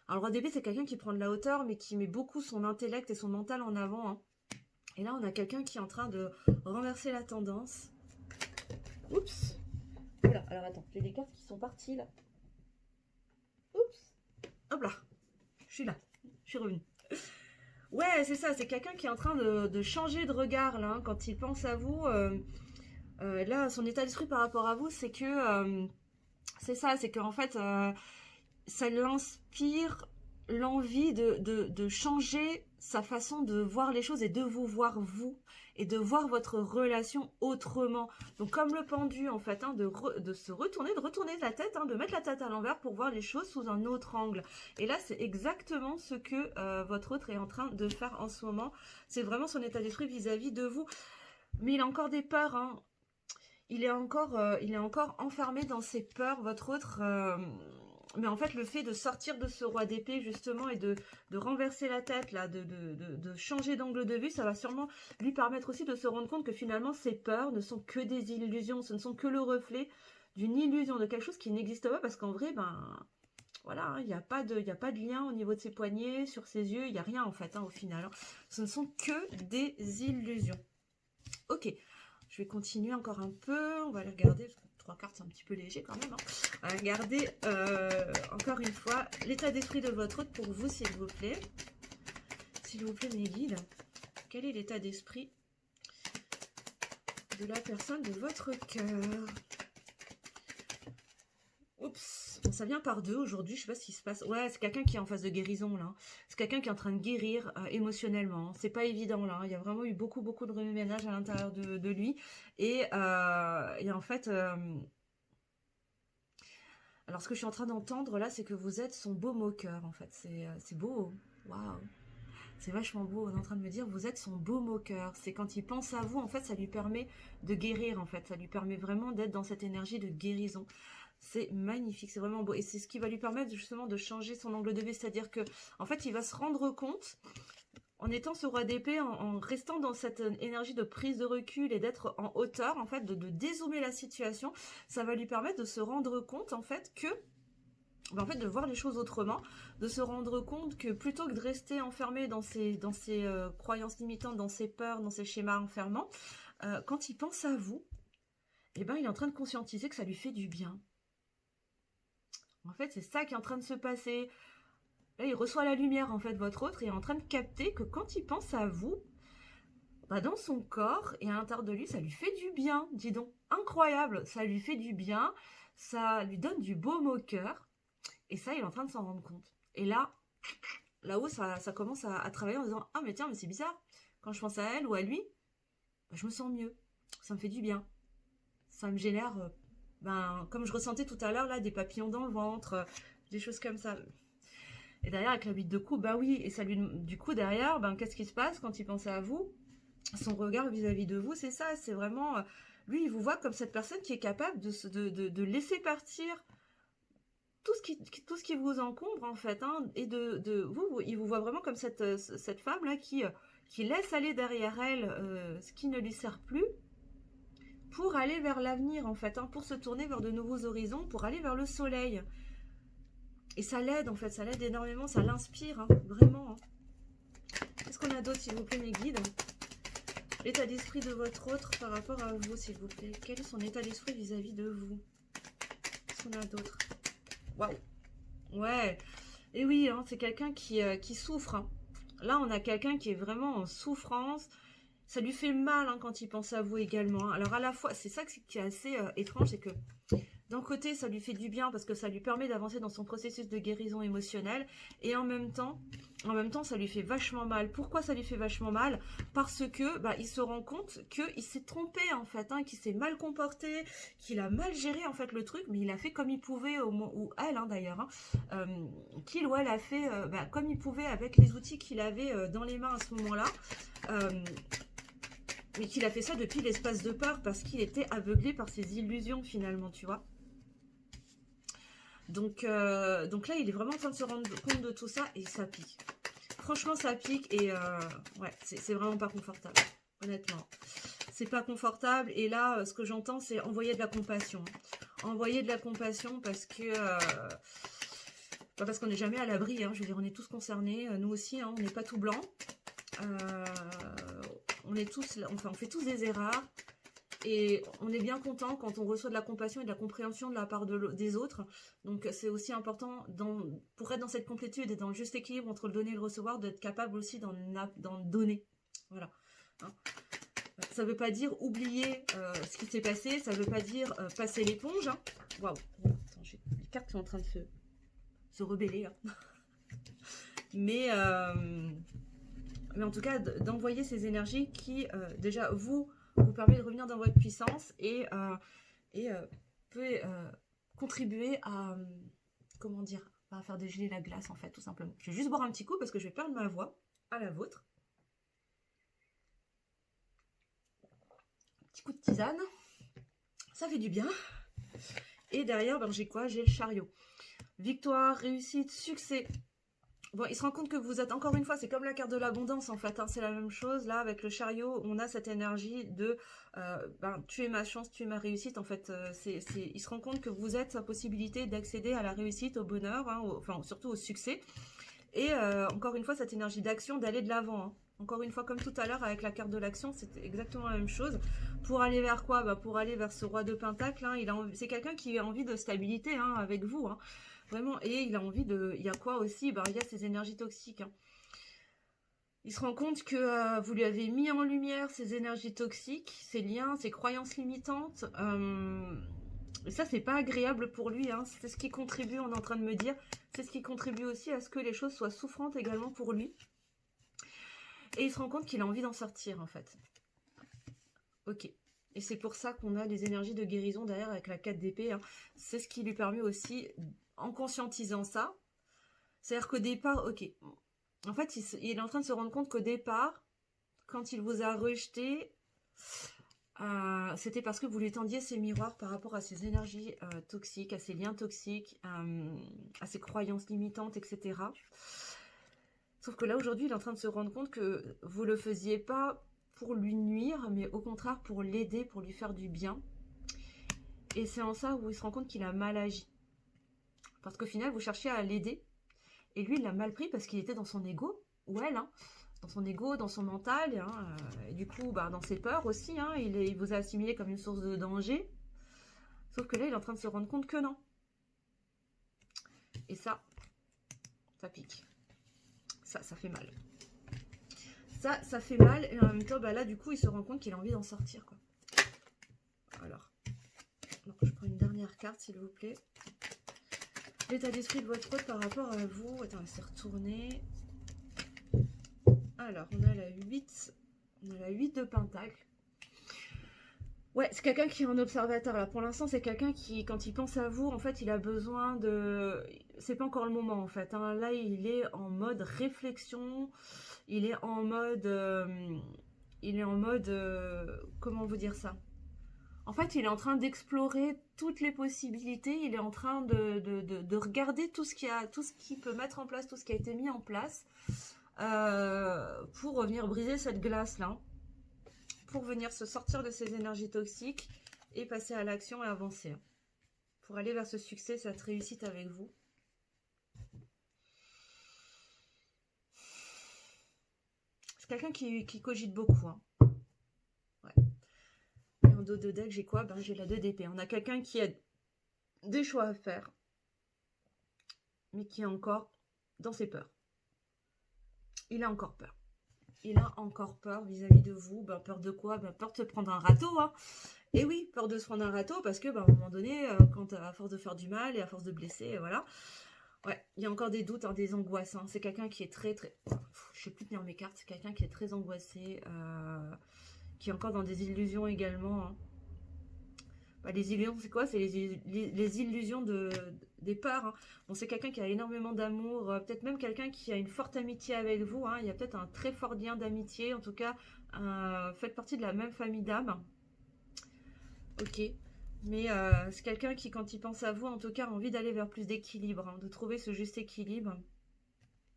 Alors, le roi d'épée, c'est quelqu'un qui prend de la hauteur, mais qui met beaucoup son intellect et son mental en avant. Hein. Et là, on a quelqu'un qui est en train de renverser la tendance. Oups. Voilà, alors attends, j'ai des cartes qui sont parties, là. Oups. Hop là. Je suis là. Je suis revenue. Ouais, c'est ça, c'est quelqu'un qui est en train de changer de regard, là, hein, quand il pense à vous. Là, son état d'esprit par rapport à vous, c'est que... c'est ça, c'est qu'en fait, ça l'inspire l'envie de changer sa façon de voir les choses et de vous voir vous, et de voir votre relation autrement. Donc, comme le pendu, en fait, hein, de se retourner, de retourner la tête, hein, de mettre la tête à l'envers pour voir les choses sous un autre angle. Et là, c'est exactement ce que votre autre est en train de faire en ce moment. C'est vraiment son état d'esprit vis-à-vis de vous. Mais il a encore des peurs, hein. Il est encore enfermé dans ses peurs, votre autre. Mais en fait, le fait de sortir de ce roi d'épée, justement, et de renverser la tête, là, de changer d'angle de vue, ça va sûrement lui permettre aussi de se rendre compte que finalement, ses peurs ne sont que des illusions. Ce ne sont que le reflet d'une illusion, de quelque chose qui n'existe pas, parce qu'en vrai, ben... Voilà, hein, il n'y a pas de lien au niveau de ses poignets, sur ses yeux, il n'y a rien, en fait, hein, au final. Hein. Ce ne sont que des illusions. Ok. Je vais continuer encore un peu. On va aller regarder. 3 cartes, c'est un petit peu léger quand même. Hein. On va regarder encore une fois l'état d'esprit de votre autre pour vous, s'il vous plaît. S'il vous plaît, mes guides. Quel est l'état d'esprit de la personne de votre cœur? Oups, bon, ça vient par deux aujourd'hui, je sais pas ce qui se passe. Ouais, c'est quelqu'un qui est en phase de guérison là. C'est quelqu'un qui est en train de guérir émotionnellement. C'est pas évident là. Il y a vraiment eu beaucoup de remue-ménage à l'intérieur de lui. Et en fait, alors ce que je suis en train d'entendre là, c'est que vous êtes son beau moqueur en fait. C'est beau. Waouh. C'est vachement beau. On est en train de me dire, vous êtes son beau moqueur. C'est quand il pense à vous, en fait, ça lui permet de guérir en fait. Ça lui permet vraiment d'être dans cette énergie de guérison. C'est magnifique, c'est vraiment beau. Et c'est ce qui va lui permettre justement de changer son angle de vue. C'est-à-dire que, en fait, il va se rendre compte, en étant ce roi d'épée, en restant dans cette énergie de prise de recul et d'être en hauteur, en fait, de dézoomer la situation, ça va lui permettre de se rendre compte, en fait, que... en fait, de voir les choses autrement, de se rendre compte que plutôt que de rester enfermé dans ses croyances limitantes, dans ses peurs, dans ses schémas enfermants, quand il pense à vous, eh ben, il est en train de conscientiser que ça lui fait du bien. En fait, c'est ça qui est en train de se passer. Là, il reçoit la lumière, en fait, votre autre, et est en train de capter que quand il pense à vous, bah, dans son corps et à l'intérieur de lui, ça lui fait du bien, dis donc. Incroyable, ça lui fait du bien, ça lui donne du baume au cœur, et ça, il est en train de s'en rendre compte. Et là-haut, ça commence à travailler en disant « Ah, mais tiens, mais c'est bizarre, quand je pense à elle ou à lui, bah, je me sens mieux, ça me fait du bien. Ça me génère... comme je ressentais tout à l'heure, là, des papillons dans le ventre, des choses comme ça. Et derrière, avec la bite de cou, bah oui, et ça lui, du coup, derrière, qu'est-ce qui se passe quand il pensait à vous? Son regard vis-à-vis de vous, c'est ça, c'est vraiment... lui, il vous voit comme cette personne qui est capable de laisser partir tout ce qui vous encombre, en fait, hein, et vous, il vous voit vraiment comme cette femme-là qui laisse aller derrière elle ce qui ne lui sert plus, pour aller vers l'avenir, en fait, hein, pour se tourner vers de nouveaux horizons, pour aller vers le soleil. Et ça l'aide, en fait, ça l'aide énormément, ça l'inspire, hein, vraiment. Hein. Qu'est-ce qu'on a d'autre, s'il vous plaît, mes guides? L'état d'esprit de votre autre par rapport à vous, s'il vous plaît. Quel est son état d'esprit vis-à-vis de vous? Qu'est-ce qu'on a d'autre? Waouh. Ouais. Et oui, hein, c'est quelqu'un qui souffre. Hein. Là, on a quelqu'un qui est vraiment en souffrance. Ça lui fait mal hein, quand il pense à vous également. Hein. Alors à la fois, c'est ça qui est assez étrange, c'est que d'un côté, ça lui fait du bien parce que ça lui permet d'avancer dans son processus de guérison émotionnelle. Et en même temps, ça lui fait vachement mal. Pourquoi ça lui fait vachement mal? Parce que il se rend compte qu'il s'est trompé en fait, hein, qu'il s'est mal comporté, qu'il a mal géré en fait le truc, mais il a fait comme il pouvait, ou elle hein, d'ailleurs, hein, qu'il ou elle a fait comme il pouvait avec les outils qu'il avait dans les mains à ce moment-là. Mais qu'il a fait ça depuis l'espace de peur parce qu'il était aveuglé par ses illusions finalement, tu vois. Donc là, il est vraiment en train de se rendre compte de tout ça et ça pique. Franchement, ça pique et ouais, c'est vraiment pas confortable, honnêtement. C'est pas confortable et là, ce que j'entends, c'est envoyer de la compassion. Envoyer de la compassion parce que... parce qu'on n'est jamais à l'abri, hein, je veux dire, on est tous concernés, nous aussi, hein, on n'est pas tout blanc. On est tous, enfin, on fait tous des erreurs. Et on est bien content quand on reçoit de la compassion et de la compréhension de la part des autres. Donc c'est aussi important, pour être dans cette complétude et dans le juste équilibre entre le donner et le recevoir, d'être capable aussi d'en donner. Voilà. Hein. Ça ne veut pas dire oublier ce qui s'est passé, ça ne veut pas dire passer l'éponge. Hein. Waouh, les cartes sont en train de se rebeller. Là. Mais en tout cas, d'envoyer ces énergies qui, déjà, vous permet de revenir dans votre puissance et peut contribuer à, comment dire, à faire dégeler la glace, en fait, tout simplement. Je vais juste boire un petit coup parce que je vais perdre ma voix à la vôtre. Un petit coup de tisane. Ça fait du bien. Et derrière, j'ai quoi? J'ai le chariot. Victoire, réussite, succès. Bon, il se rend compte que vous êtes, encore une fois, c'est comme la carte de l'abondance en fait, hein, c'est la même chose. Là, avec le chariot, on a cette énergie de tu es ma chance, tu es ma réussite. En fait, il se rend compte que vous êtes sa possibilité d'accéder à la réussite, au bonheur, hein, enfin surtout au succès. Et encore une fois, cette énergie d'action, d'aller de l'avant. Hein. Encore une fois, comme tout à l'heure avec la carte de l'action, c'est exactement la même chose. Pour aller vers quoi? Pour aller vers ce roi de Pentacle. Hein, c'est quelqu'un qui a envie de stabilité hein, avec vous. Hein. Vraiment, et il a envie de... Il y a quoi aussi? Il y a ces énergies toxiques. Hein. Il se rend compte que vous lui avez mis en lumière ces énergies toxiques, ces liens, ces croyances limitantes. Et ça, c'est pas agréable pour lui. Hein. C'est ce qui contribue, on est en train de me dire, c'est ce qui contribue aussi à ce que les choses soient souffrantes également pour lui. Et il se rend compte qu'il a envie d'en sortir, en fait. Ok. Et c'est pour ça qu'on a les énergies de guérison derrière avec la 4 d'épée. Hein. C'est ce qui lui permet aussi... En conscientisant ça, c'est-à-dire qu'au départ, ok, en fait, il est en train de se rendre compte qu'au départ, quand il vous a rejeté, c'était parce que vous lui tendiez ses miroirs par rapport à ses énergies toxiques, à ses liens toxiques, à ses croyances limitantes, etc. Sauf que là, aujourd'hui, il est en train de se rendre compte que vous ne le faisiez pas pour lui nuire, mais au contraire pour l'aider, pour lui faire du bien. Et c'est en ça où il se rend compte qu'il a mal agi. Parce qu'au final, vous cherchiez à l'aider. Et lui, il l'a mal pris parce qu'il était dans son ego. Ou elle, hein. Dans son ego, dans son mental. Hein, et du coup, dans ses peurs aussi. Hein, il vous a assimilé comme une source de danger. Sauf que là, il est en train de se rendre compte que non. Et ça pique. Ça fait mal. Ça fait mal. Et en même temps, là, du coup, il se rend compte qu'il a envie d'en sortir. Quoi. Alors, je prends une dernière carte, s'il vous plaît. L'état d'esprit de votre autre par rapport à vous. Attends, elle s'est retournée. Alors, on a la 8. On a la 8 de Pentacle. Ouais, c'est quelqu'un qui est en observateur. Là, pour l'instant, c'est quelqu'un qui, quand il pense à vous, en fait, il a besoin de... C'est pas encore le moment, en fait. Hein. Là, il est en mode réflexion. Il est en mode... comment vous dire ça? En fait, il est en train d'explorer toutes les possibilités. Il est en train de regarder tout ce qu'il peut mettre en place, tout ce qui a été mis en place pour venir briser cette glace-là, pour venir se sortir de ces énergies toxiques et passer à l'action et avancer. Pour aller vers ce succès, cette réussite avec vous. C'est quelqu'un qui cogite beaucoup. Hein. dos de deck, j'ai quoi? Ben, j'ai la 2 d'épée. On a quelqu'un qui a des choix à faire, mais qui est encore dans ses peurs. Il a encore peur. Il a encore peur vis-à-vis de vous. Ben, peur de quoi? Ben, peur de se prendre un râteau. Hein. Et oui, peur de se prendre un râteau parce que, ben, à un moment donné, quand à force de faire du mal et à force de blesser, voilà. Ouais, il y a encore des doutes, hein, des angoisses. Hein. C'est quelqu'un qui est très... Je sais plus tenir mes cartes. C'est quelqu'un qui est très angoissé, qui est encore dans des illusions également. Hein. Bah, les illusions, c'est quoi? C'est les illusions des peurs. Hein. Bon, c'est quelqu'un qui a énormément d'amour, peut-être même quelqu'un qui a une forte amitié avec vous. Hein. Il y a peut-être un très fort lien d'amitié. En tout cas, faites partie de la même famille d'âmes. Ok. Mais c'est quelqu'un qui, quand il pense à vous, en tout cas, a envie d'aller vers plus d'équilibre, hein, de trouver ce juste équilibre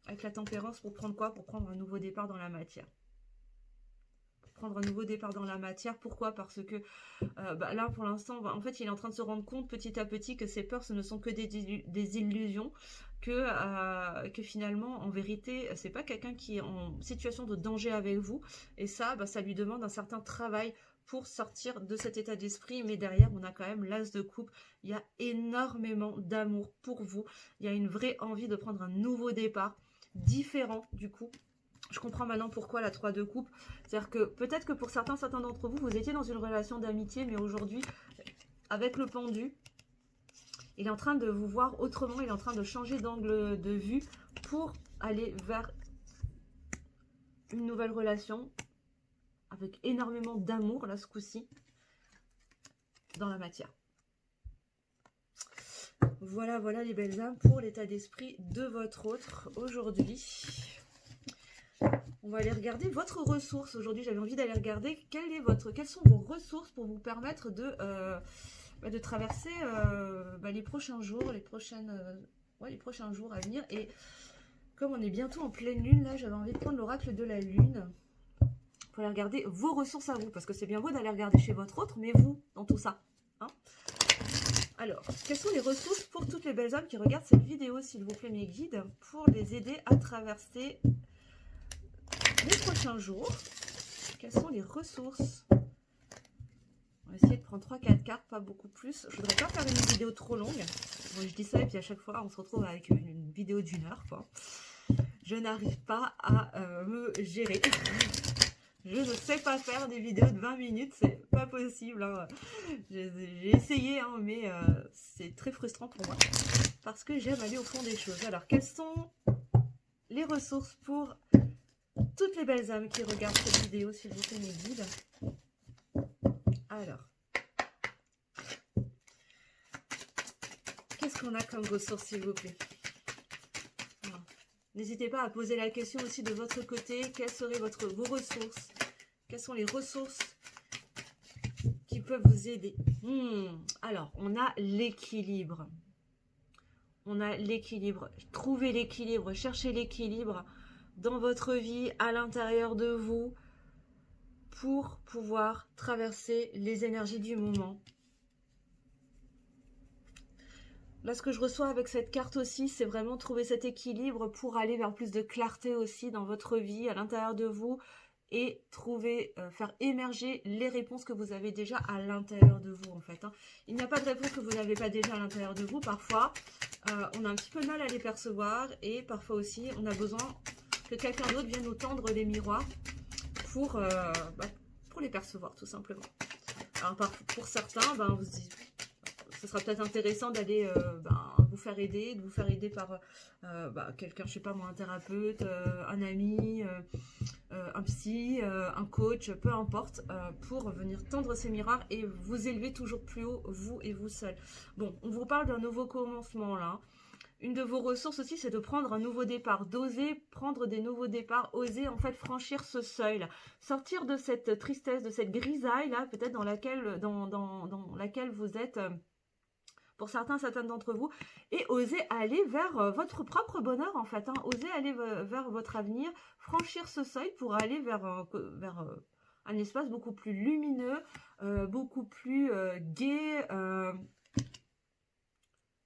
avec la tempérance pour prendre quoi? Pour prendre un nouveau départ dans la matière. Prendre un nouveau départ dans la matière. Pourquoi? Parce que là, pour l'instant, en fait, il est en train de se rendre compte petit à petit que ses peurs, ce ne sont que des illusions, que finalement, en vérité, c'est pas quelqu'un qui est en situation de danger avec vous. Et ça, ça lui demande un certain travail pour sortir de cet état d'esprit. Mais derrière, on a quand même l'as de coupe. Il y a énormément d'amour pour vous. Il y a une vraie envie de prendre un nouveau départ, différent du coup. Je comprends maintenant pourquoi la 3 de coupe. C'est-à-dire que peut-être que pour certains d'entre vous, vous étiez dans une relation d'amitié, mais aujourd'hui, avec le pendu, il est en train de vous voir autrement, il est en train de changer d'angle de vue pour aller vers une nouvelle relation avec énormément d'amour, là, ce coup-ci, dans la matière. Voilà, voilà les belles âmes pour l'état d'esprit de votre autre aujourd'hui. On va aller regarder votre ressource. Aujourd'hui, j'avais envie d'aller regarder quelles sont vos ressources pour vous permettre de traverser les prochains jours, les prochains jours à venir. Et comme on est bientôt en pleine lune, là, j'avais envie de prendre l'oracle de la lune pour aller regarder vos ressources à vous. Parce que c'est bien beau d'aller regarder chez votre autre, mais vous, dans tout ça. Hein. Alors, quelles sont les ressources pour toutes les belles âmes qui regardent cette vidéo, s'il vous plaît, mes guides, pour les aider à traverser les prochains jours? Quelles sont les ressources? On va essayer de prendre 3-4 cartes, pas beaucoup plus. Je voudrais pas faire une vidéo trop longue. Bon, je dis ça et puis à chaque fois, on se retrouve avec une vidéo d'1 heure, quoi. Je n'arrive pas à me gérer. Je ne sais pas faire des vidéos de 20 minutes, c'est pas possible. Hein. J'ai essayé, hein, mais c'est très frustrant pour moi. Parce que j'aime aller au fond des choses. Alors, quelles sont les ressources pour toutes les belles âmes qui regardent cette vidéo, s'il vous plaît, mes guides? Alors, qu'est-ce qu'on a comme ressources, s'il vous plaît? N'hésitez pas à poser la question aussi de votre côté. Quelles seraient vos ressources? Quelles sont les ressources qui peuvent vous aider? Alors, on a l'équilibre. On a l'équilibre. Trouvez l'équilibre, cherchez l'équilibre dans votre vie, à l'intérieur de vous, pour pouvoir traverser les énergies du moment. Là, ce que je reçois avec cette carte aussi, c'est vraiment trouver cet équilibre pour aller vers plus de clarté aussi dans votre vie, à l'intérieur de vous, et faire émerger les réponses que vous avez déjà à l'intérieur de vous, en fait. Hein. Il n'y a pas de réponse que vous n'avez pas déjà à l'intérieur de vous. Parfois, on a un petit peu de mal à les percevoir, et parfois aussi, on a besoin que quelqu'un d'autre vienne nous tendre les miroirs pour les percevoir, tout simplement. Alors, pour certains, vous se dites, ce sera peut-être intéressant d'aller vous faire aider, de vous faire aider par quelqu'un, je sais pas moi, un thérapeute, un ami, un psy, un coach, peu importe, pour venir tendre ces miroirs et vous élever toujours plus haut, vous et vous seul. Bon, on vous parle d'un nouveau commencement là. Une de vos ressources aussi, c'est de prendre un nouveau départ, d'oser prendre des nouveaux départs, oser en fait franchir ce seuil là, sortir de cette tristesse, de cette grisaille là, peut-être dans laquelle vous êtes. Pour certaines d'entre vous, et oser aller vers votre propre bonheur, en fait. Hein. Oser aller vers votre avenir, franchir ce seuil pour aller vers un espace beaucoup plus lumineux, beaucoup plus gai.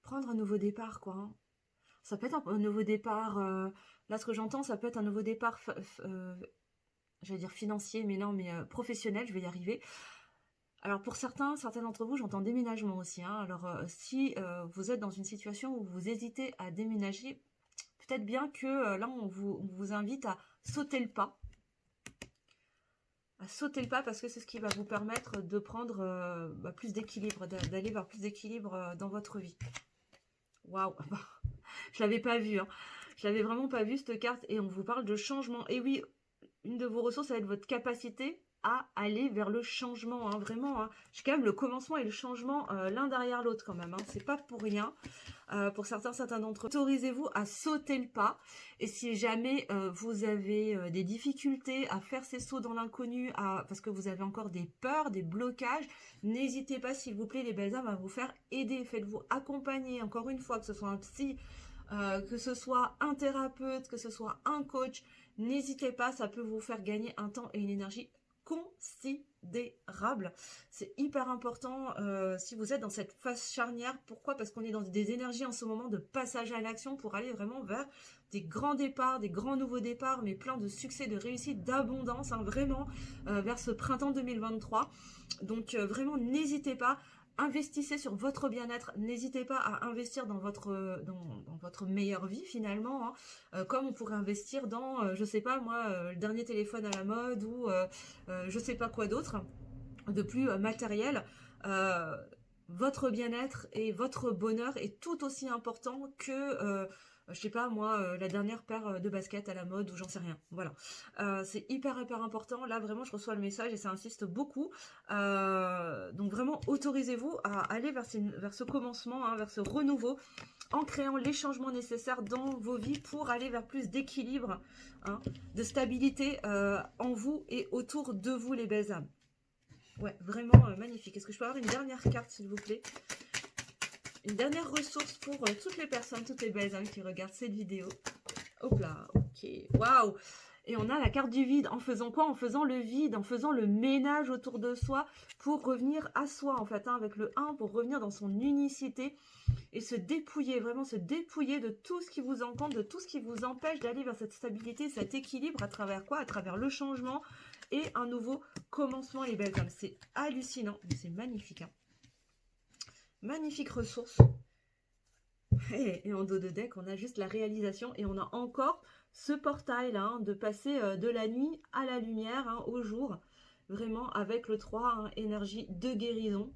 Prendre un nouveau départ, quoi. Hein. Ça peut être un nouveau départ... là, ce que j'entends, ça peut être un nouveau départ, j'allais dire financier, mais non, mais professionnel, je vais y arriver. Alors pour certains d'entre vous, j'entends déménagement aussi, hein. Alors si vous êtes dans une situation où vous hésitez à déménager, peut-être bien que là on vous invite à sauter le pas. À sauter le pas parce que c'est ce qui va vous permettre de prendre plus d'équilibre, d'aller vers plus d'équilibre dans votre vie. Waouh, je l'avais pas vu, hein. Je l'avais vraiment pas vu cette carte et on vous parle de changement. Et oui, une de vos ressources, ça va être votre capacité à aller vers le changement, hein, vraiment. Hein. J'ai quand même le commencement et le changement l'un derrière l'autre quand même. Hein. C'est pas pour rien. Pour certains d'entre eux, autorisez-vous à sauter le pas. Et si jamais vous avez des difficultés à faire ces sauts dans l'inconnu, parce que vous avez encore des peurs, des blocages, n'hésitez pas, s'il vous plaît, les belles âmes, à vous faire aider. Faites-vous accompagner, encore une fois, que ce soit un psy, que ce soit un thérapeute, que ce soit un coach. N'hésitez pas, ça peut vous faire gagner un temps et une énergie considérable. C'est hyper important si vous êtes dans cette phase charnière. Pourquoi? Parce qu'on est dans des énergies en ce moment de passage à l'action pour aller vraiment vers des grands départs, des grands nouveaux départs, mais plein de succès, de réussite, d'abondance, hein, vraiment vers ce printemps 2023. Donc vraiment, n'hésitez pas. Investissez sur votre bien-être, n'hésitez pas à investir dans votre meilleure vie finalement, hein. Comme on pourrait investir dans, je sais pas moi, le dernier téléphone à la mode ou je sais pas quoi d'autre, de plus matériel. Votre bien-être et votre bonheur est tout aussi important que je sais pas moi, la dernière paire de baskets à la mode ou j'en sais rien. Voilà, c'est hyper important. Là vraiment, je reçois le message et ça insiste beaucoup. Donc vraiment, autorisez-vous à aller vers ce commencement, hein, vers ce renouveau, en créant les changements nécessaires dans vos vies pour aller vers plus d'équilibre, hein, de stabilité en vous et autour de vous, les belles âmes. Ouais, vraiment magnifique. Est-ce que je peux avoir une dernière carte, s'il vous plaît? Une dernière ressource pour toutes les personnes, toutes les belles âmes qui regardent cette vidéo. Hop là, ok. Waouh! Et on a la carte du vide. En faisant quoi? En faisant le vide, en faisant le ménage autour de soi pour revenir à soi, en fait, hein, avec le 1, pour revenir dans son unicité et se dépouiller, vraiment se dépouiller de tout ce qui vous encombre, de tout ce qui vous empêche d'aller vers cette stabilité, cet équilibre, à travers quoi? À travers le changement et un nouveau commencement, les belles âmes. C'est hallucinant, c'est magnifique, hein. Magnifique ressource. Et en dos de deck, on a juste la réalisation et on a encore ce portail là, hein, de passer de la nuit à la lumière, hein, au jour, vraiment avec le 3, hein, énergie de guérison.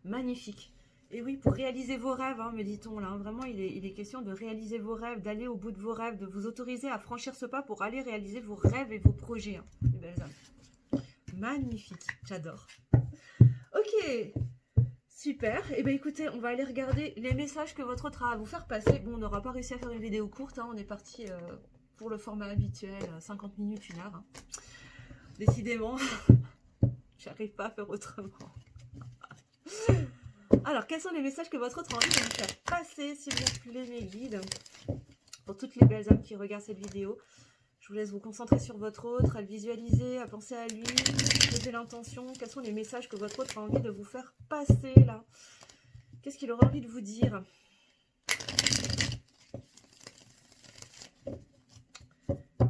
Magnifique. Et oui, pour réaliser vos rêves, hein, me dit-on là, hein, vraiment il est question de réaliser vos rêves, d'aller au bout de vos rêves, de vous autoriser à franchir ce pas pour aller réaliser vos rêves et vos projets, hein, les belles âmes. Magnifique, j'adore. Ok, super. Et bien écoutez, on va aller regarder les messages que votre autre a à vous faire passer. Bon, on n'aura pas réussi à faire une vidéo courte, hein, on est parti pour le format habituel, 50 minutes, 1 heure. Hein. Décidément, j'arrive pas à faire autrement. Alors, quels sont les messages que votre autre a envie de vous faire passer, s'il vous plaît, mes guides? Pour toutes les belles âmes qui regardent cette vidéo, je vous laisse vous concentrer sur votre autre, à le visualiser, à penser à lui, poser l'intention. Quels sont les messages que votre autre a envie de vous faire passer, là? Qu'est-ce qu'il aurait envie de vous dire?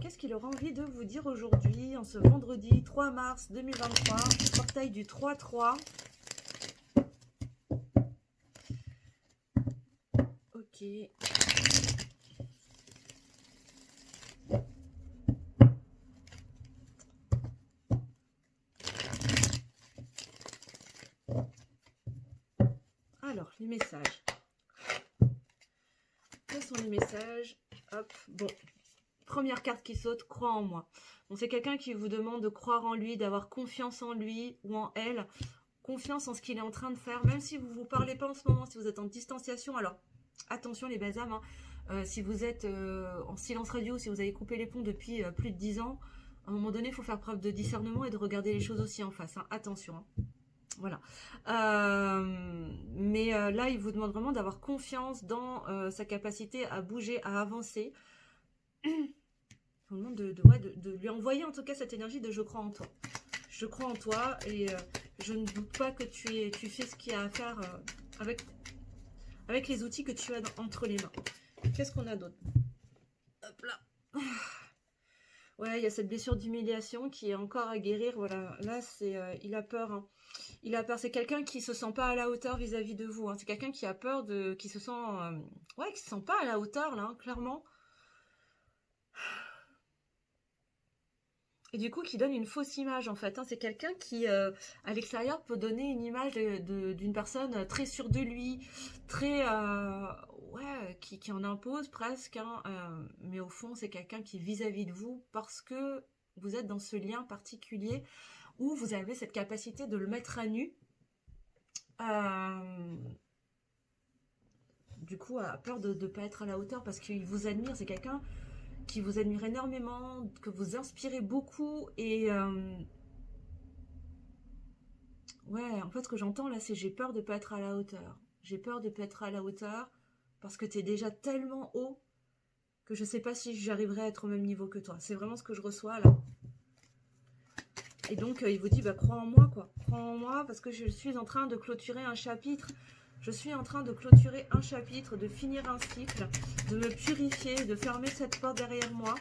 Qu'est-ce qu'il aura envie de vous dire aujourd'hui, en ce vendredi 3 mars 2023, portail du 3-3. Ok. Alors, les messages. Quels sont les messages? Hop, bon. Première carte qui saute, crois en moi. Bon, c'est quelqu'un qui vous demande de croire en lui, d'avoir confiance en lui ou en elle. Confiance en ce qu'il est en train de faire, même si vous ne vous parlez pas en ce moment, si vous êtes en distanciation. Alors, attention les belles âmes, hein. Si vous êtes en silence radio, si vous avez coupé les ponts depuis plus de 10 ans, à un moment donné, il faut faire preuve de discernement et de regarder les choses aussi en face. Hein. Attention, hein. Voilà. Mais là, il vous demande vraiment d'avoir confiance dans sa capacité à bouger, à avancer. Il vous demande de lui envoyer en tout cas cette énergie de « je crois en toi ». Je crois en toi et je ne doute pas que tu fais ce qu'il y a à faire avec les outils que tu as entre les mains. Qu'est-ce qu'on a d'autre? Hop là. Ouais, il y a cette blessure d'humiliation qui est encore à guérir. Voilà, là, c'est, il a peur, hein. Il a peur. C'est quelqu'un qui se sent pas à la hauteur vis-à-vis de vous, hein. C'est quelqu'un qui a peur qui se sent, ouais, qui se sent pas à la hauteur là, hein, clairement. Et du coup, qui donne une fausse image en fait, hein. C'est quelqu'un qui, à l'extérieur, peut donner une image d'une personne très sûre de lui, très, ouais, qui en impose presque, hein, mais au fond, c'est quelqu'un qui est vis-à-vis de vous parce que vous êtes dans ce lien particulier où vous avez cette capacité de le mettre à nu. Euh, du coup, a peur de ne pas être à la hauteur parce qu'il vous admire. C'est quelqu'un qui vous admire énormément, que vous inspirez beaucoup et ouais, en fait, ce que j'entends là, c'est j'ai peur de pas être à la hauteur. J'ai peur de pas être à la hauteur parce que t'es déjà tellement haut que je sais pas si j'arriverai à être au même niveau que toi. C'est vraiment ce que je reçois là. Et donc, il vous dit, bah, crois en moi, quoi. Crois en moi parce que je suis en train de clôturer un chapitre. Je suis en train de clôturer un chapitre, de finir un cycle, de me purifier, de fermer cette porte derrière moi.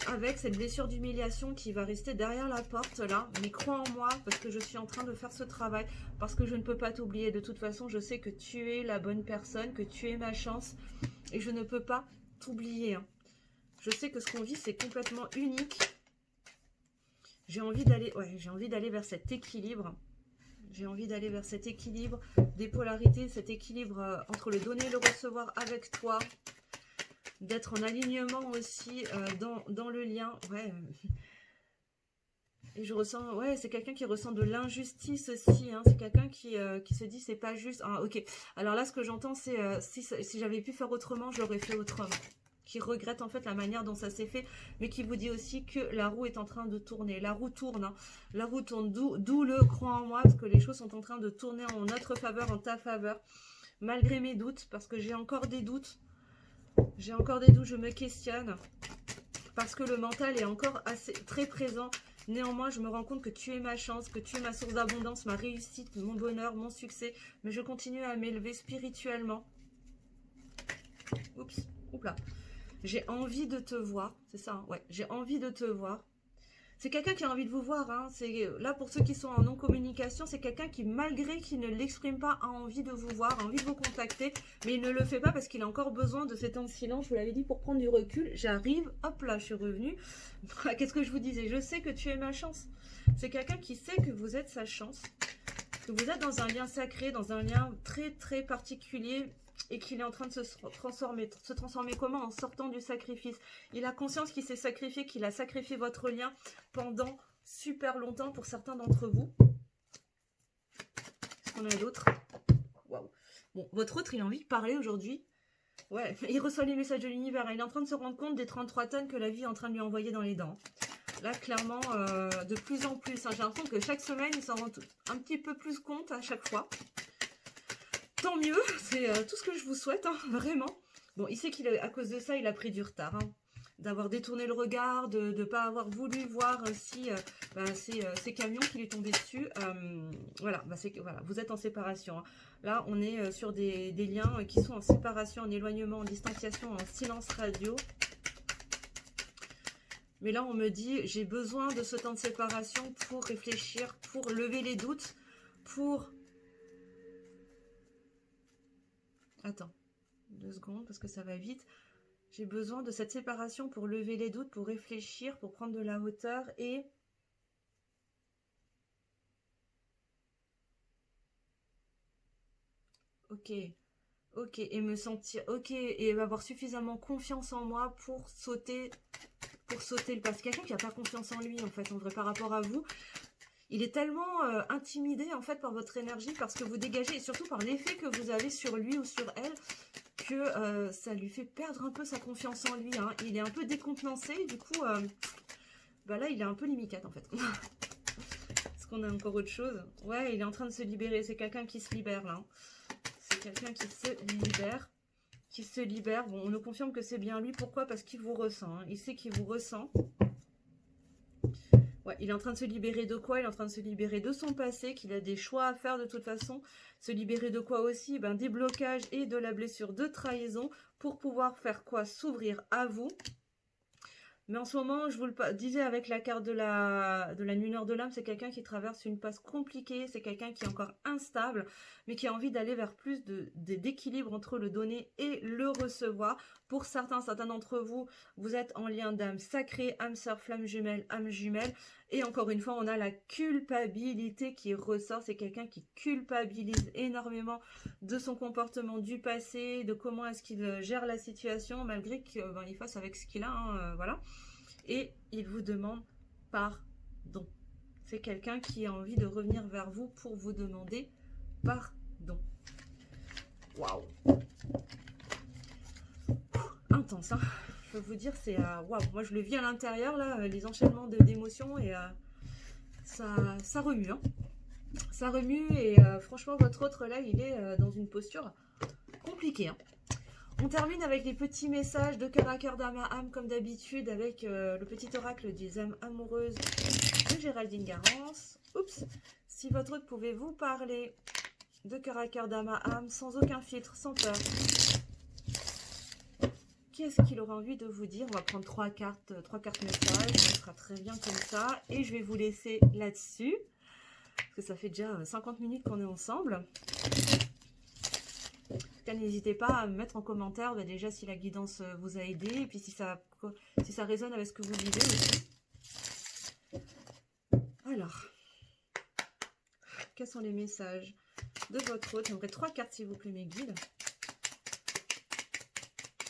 Avec cette blessure d'humiliation qui va rester derrière la porte là, mais crois en moi parce que je suis en train de faire ce travail, parce que je ne peux pas t'oublier. De toute façon, je sais que tu es la bonne personne, que tu es ma chance et je ne peux pas t'oublier, hein. Je sais que ce qu'on vit c'est complètement unique. J'ai envie d'aller, ouais, j'ai envie d'aller vers cet équilibre. J'ai envie d'aller vers cet équilibre des polarités, cet équilibre entre le donner et le recevoir avec toi. D'être en alignement aussi dans le lien. Ouais. Et je ressens, ouais, c'est quelqu'un qui ressent de l'injustice aussi, hein. C'est quelqu'un qui se dit c'est pas juste. Ah, ok. Alors là, ce que j'entends, c'est si j'avais pu faire autrement, je l'aurais fait autrement. Qui regrette en fait la manière dont ça s'est fait, mais qui vous dit aussi que la roue est en train de tourner. La roue tourne, hein. La roue tourne, d'où le crois en moi, parce que les choses sont en train de tourner en notre faveur, en ta faveur, malgré mes doutes, parce que j'ai encore des doutes. J'ai encore des doutes, je me questionne, parce que le mental est encore très présent. Néanmoins, je me rends compte que tu es ma chance, que tu es ma source d'abondance, ma réussite, mon bonheur, mon succès. Mais je continue à m'élever spirituellement. Oups, oups là. J'ai envie de te voir, c'est ça, hein, ouais, j'ai envie de te voir. C'est quelqu'un qui a envie de vous voir, hein. Là, pour ceux qui sont en non-communication, c'est quelqu'un qui, malgré qu'il ne l'exprime pas, a envie de vous voir, a envie de vous contacter, mais il ne le fait pas parce qu'il a encore besoin de ces temps de silence. Je vous l'avais dit, pour prendre du recul. J'arrive, hop là, je suis revenue. Qu'est-ce que je vous disais? Je sais que tu es ma chance. C'est quelqu'un qui sait que vous êtes sa chance, que vous êtes dans un lien sacré, dans un lien très très particulier, et qu'il est en train de se transformer. Se transformer comment? En sortant du sacrifice. Il a conscience qu'il s'est sacrifié, qu'il a sacrifié votre lien pendant super longtemps pour certains d'entre vous. Est-ce qu'on a d'autres? Waouh. Bon, votre autre, il a envie de parler aujourd'hui. Ouais, il reçoit les messages de l'univers. Il est en train de se rendre compte des 33 tonnes que la vie est en train de lui envoyer dans les dents. Là, clairement, de plus en plus, hein. J'ai l'impression que chaque semaine, il s'en rend un petit peu plus compte à chaque fois. Tant mieux, c'est tout ce que je vous souhaite, hein, vraiment. Bon, il sait qu'à cause de ça, il a pris du retard, hein, d'avoir détourné le regard, de ne pas avoir voulu voir si ces camions qui lui tombaient dessus. Voilà, voilà, vous êtes en séparation, hein. Là, on est sur des liens qui sont en séparation, en éloignement, en distanciation, en silence radio. Mais là, on me dit, j'ai besoin de ce temps de séparation pour réfléchir, pour lever les doutes, pour... Attends, 2 secondes parce que ça va vite. J'ai besoin de cette séparation pour lever les doutes, pour réfléchir, pour prendre de la hauteur et... Ok, ok, et me sentir... Ok, et avoir suffisamment confiance en moi pour sauter le pas. C'est quelqu'un qui n'a pas confiance en lui, en fait, en vrai, par rapport à vous. Il est tellement intimidé, en fait, par votre énergie, parce que vous dégagez, et surtout par l'effet que vous avez sur lui ou sur elle, que ça lui fait perdre un peu sa confiance en lui, hein. Il est un peu décontenancé, du coup, bah là, il est un peu limicate, en fait. Est-ce qu'on a encore autre chose? Ouais, il est en train de se libérer. C'est quelqu'un qui se libère, là, hein. C'est quelqu'un qui se libère. Qui se libère. Bon, on nous confirme que c'est bien lui. Pourquoi? Parce qu'il vous ressent, hein. Il sait qu'il vous ressent. Ouais, il est en train de se libérer de quoi? Il est en train de se libérer de son passé, qu'il a des choix à faire de toute façon. Se libérer de quoi aussi? Ben, des blocages et de la blessure de trahison pour pouvoir faire quoi? S'ouvrir à vous. Mais en ce moment, je vous le disais avec la carte de la lumière de l'âme, c'est quelqu'un qui traverse une passe compliquée, c'est quelqu'un qui est encore instable, mais qui a envie d'aller vers plus d'équilibre entre le donner et le recevoir. Pour certains d'entre vous, vous êtes en lien d'âme sacrée, âme sœur, flamme jumelle, âme jumelle. Et encore une fois, on a la culpabilité qui ressort. C'est quelqu'un qui culpabilise énormément de son comportement du passé, de comment est-ce qu'il gère la situation, malgré qu'il fasse avec ce qu'il a, hein, voilà. Et il vous demande pardon. C'est quelqu'un qui a envie de revenir vers vous pour vous demander pardon. Waouh! Intense, hein. Je peux vous dire, c'est waouh. Moi, je le vis à l'intérieur, là, les enchaînements d'émotions, et ça remue, hein. Ça remue, et franchement, votre autre, là, il est dans une posture compliquée, hein. On termine avec les petits messages de cœur à cœur, d'âme à âme, comme d'habitude, avec le petit oracle des âmes amoureuses de Géraldine Garance. Oups! Si votre autre pouvait vous parler de cœur à cœur, d'âme à âme, sans aucun filtre, sans peur. Qu'est-ce qu'il aura envie de vous dire? On va prendre trois cartes messages, ça sera très bien comme ça. Et je vais vous laisser là-dessus, parce que ça fait déjà 50 minutes qu'on est ensemble. N'hésitez pas à me mettre en commentaire déjà si la guidance vous a aidé, et puis si ça résonne avec ce que vous vivez aussi. Alors, quels sont les messages de votre hôte? J'aimerais 3 cartes s'il vous plaît, mes guides.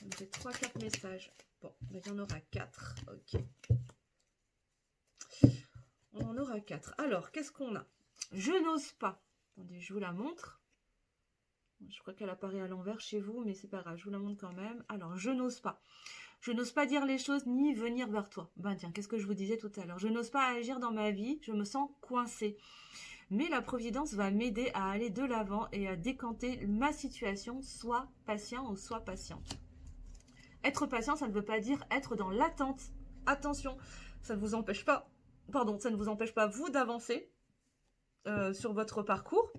J'aimerais 3 cartes messages. Bon, il y en aura 4. Ok. On en aura 4. Alors, qu'est-ce qu'on a? Je n'ose pas. Attendez, je vous la montre. Je crois qu'elle apparaît à l'envers chez vous, mais c'est pas grave, je vous la montre quand même. Alors, je n'ose pas. Je n'ose pas dire les choses ni venir vers toi. Ben tiens, qu'est-ce que je vous disais tout à l'heure? Je n'ose pas agir dans ma vie, je me sens coincée. Mais la Providence va m'aider à aller de l'avant et à décanter ma situation. Sois patient ou sois patiente. Être patient, ça ne veut pas dire être dans l'attente. Attention, ça ne vous empêche pas, ça ne vous empêche pas, vous, d'avancer sur votre parcours,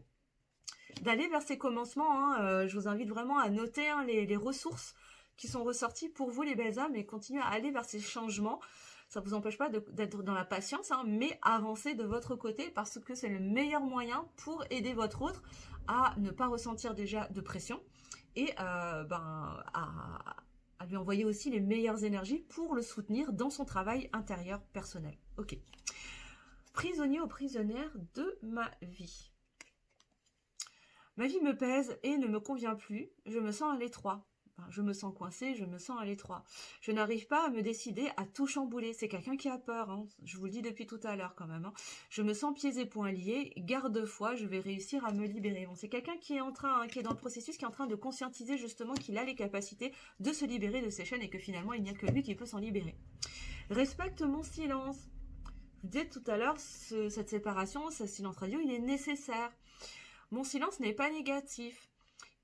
d'aller vers ces commencements, hein. Je vous invite vraiment à noter, hein, les ressources qui sont ressorties pour vous, les belles âmes, et continuer à aller vers ces changements. Ça ne vous empêche pas d'être dans la patience, hein, mais avancer de votre côté, parce que c'est le meilleur moyen pour aider votre autre à ne pas ressentir déjà de pression, et à lui envoyer aussi les meilleures énergies pour le soutenir dans son travail intérieur personnel. Ok. Prisonnier ou prisonnière de ma vie. Ma vie me pèse et ne me convient plus. Je me sens à l'étroit. Je me sens coincée, je me sens à l'étroit. Je n'arrive pas à me décider à tout chambouler. C'est quelqu'un qui a peur, hein. Je vous le dis depuis tout à l'heure quand même, hein. Je me sens pieds et poings liés. Garde-foi, je vais réussir à me libérer. Bon, c'est quelqu'un qui est en train, hein, qui est dans le processus, qui est en train de conscientiser justement qu'il a les capacités de se libérer de ses chaînes et que finalement il n'y a que lui qui peut s'en libérer. Respecte mon silence. Je vous disais tout à l'heure, cette séparation, ce silence radio, il est nécessaire. Mon silence n'est pas négatif.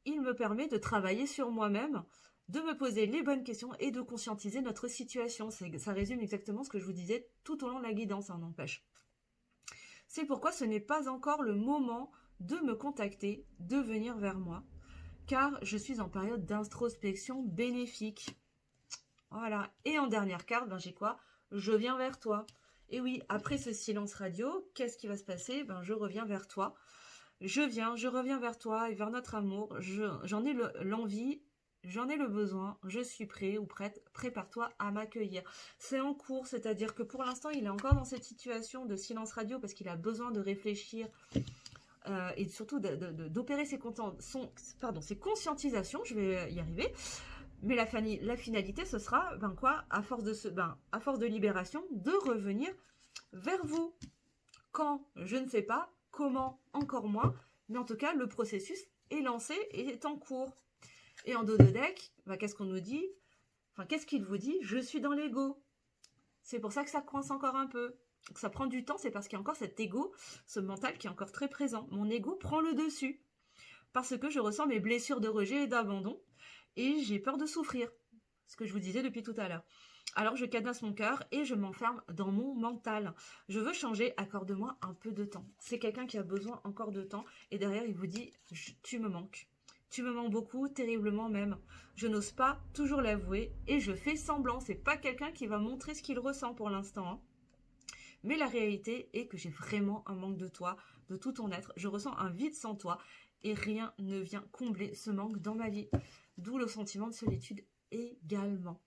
Il me permet de travailler sur moi-même, de me poser les bonnes questions et de conscientiser notre situation. Ça résume exactement ce que je vous disais tout au long de la guidance, ça n'empêche. C'est pourquoi ce n'est pas encore le moment de me contacter, de venir vers moi, car je suis en période d'introspection bénéfique. Voilà. Et en dernière carte, j'ai quoi? Je viens vers toi. Et oui, après ce silence radio, qu'est-ce qui va se passer? Je reviens vers toi. Je reviens vers toi et vers notre amour. J'en ai l'envie, j'en ai le besoin, je suis prêt ou prête. Prépare-toi à m'accueillir. C'est en cours, c'est-à-dire que pour l'instant, il est encore dans cette situation de silence radio parce qu'il a besoin de réfléchir et surtout d'opérer ses conscientisations. Je vais y arriver. Mais la finalité, ce sera, à force de libération, de revenir vers vous. Quand? Je ne sais pas. Comment? Encore moins. Mais en tout cas, le processus est lancé et est en cours. Et en dos de deck, qu'est-ce qu'on nous dit? Qu'est-ce qu'il vous dit? Je suis dans l'ego. C'est pour ça que ça coince encore un peu. Que ça prend du temps, c'est parce qu'il y a encore cet ego, ce mental qui est encore très présent. Mon ego prend le dessus. Parce que je ressens mes blessures de rejet et d'abandon. Et j'ai peur de souffrir. Ce que je vous disais depuis tout à l'heure. Alors je cadenasse mon cœur et je m'enferme dans mon mental. Je veux changer, accorde-moi un peu de temps. C'est quelqu'un qui a besoin encore de temps. Et derrière, il vous dit, tu me manques. Tu me manques beaucoup, terriblement même. Je n'ose pas toujours l'avouer et je fais semblant. C'est pas quelqu'un qui va montrer ce qu'il ressent pour l'instant, hein. Mais la réalité est que j'ai vraiment un manque de toi, de tout ton être. Je ressens un vide sans toi et rien ne vient combler ce manque dans ma vie. D'où le sentiment de solitude également.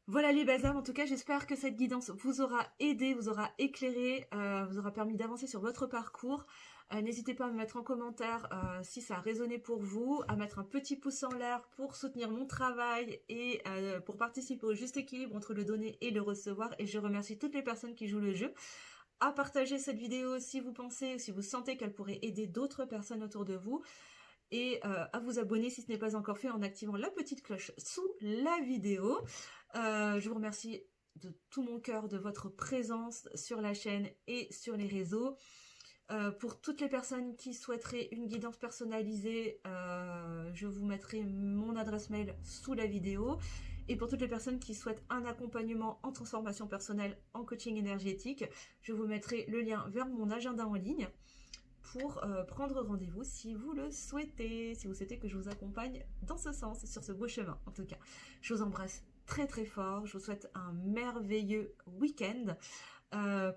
Voilà les belles âmes, en tout cas j'espère que cette guidance vous aura aidé, vous aura éclairé, vous aura permis d'avancer sur votre parcours. N'hésitez pas à me mettre en commentaire si ça a résonné pour vous, à mettre un petit pouce en l'air pour soutenir mon travail et pour participer au juste équilibre entre le donner et le recevoir. Et je remercie toutes les personnes qui jouent le jeu. À partager cette vidéo si vous pensez ou si vous sentez qu'elle pourrait aider d'autres personnes autour de vous. Et à vous abonner si ce n'est pas encore fait en activant la petite cloche sous la vidéo. Je vous remercie de tout mon cœur de votre présence sur la chaîne et sur les réseaux. Pour toutes les personnes qui souhaiteraient une guidance personnalisée, je vous mettrai mon adresse mail sous la vidéo. Et pour toutes les personnes qui souhaitent un accompagnement en transformation personnelle, en coaching énergétique, je vous mettrai le lien vers mon agenda en ligne pour prendre rendez-vous si vous le souhaitez, si vous souhaitez que je vous accompagne dans ce sens, sur ce beau chemin en tout cas. Je vous embrasse très très fort, je vous souhaite un merveilleux week-end.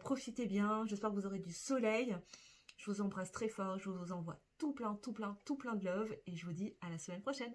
Profitez bien, j'espère que vous aurez du soleil. Je vous embrasse très fort, je vous envoie tout plein de love et je vous dis à la semaine prochaine.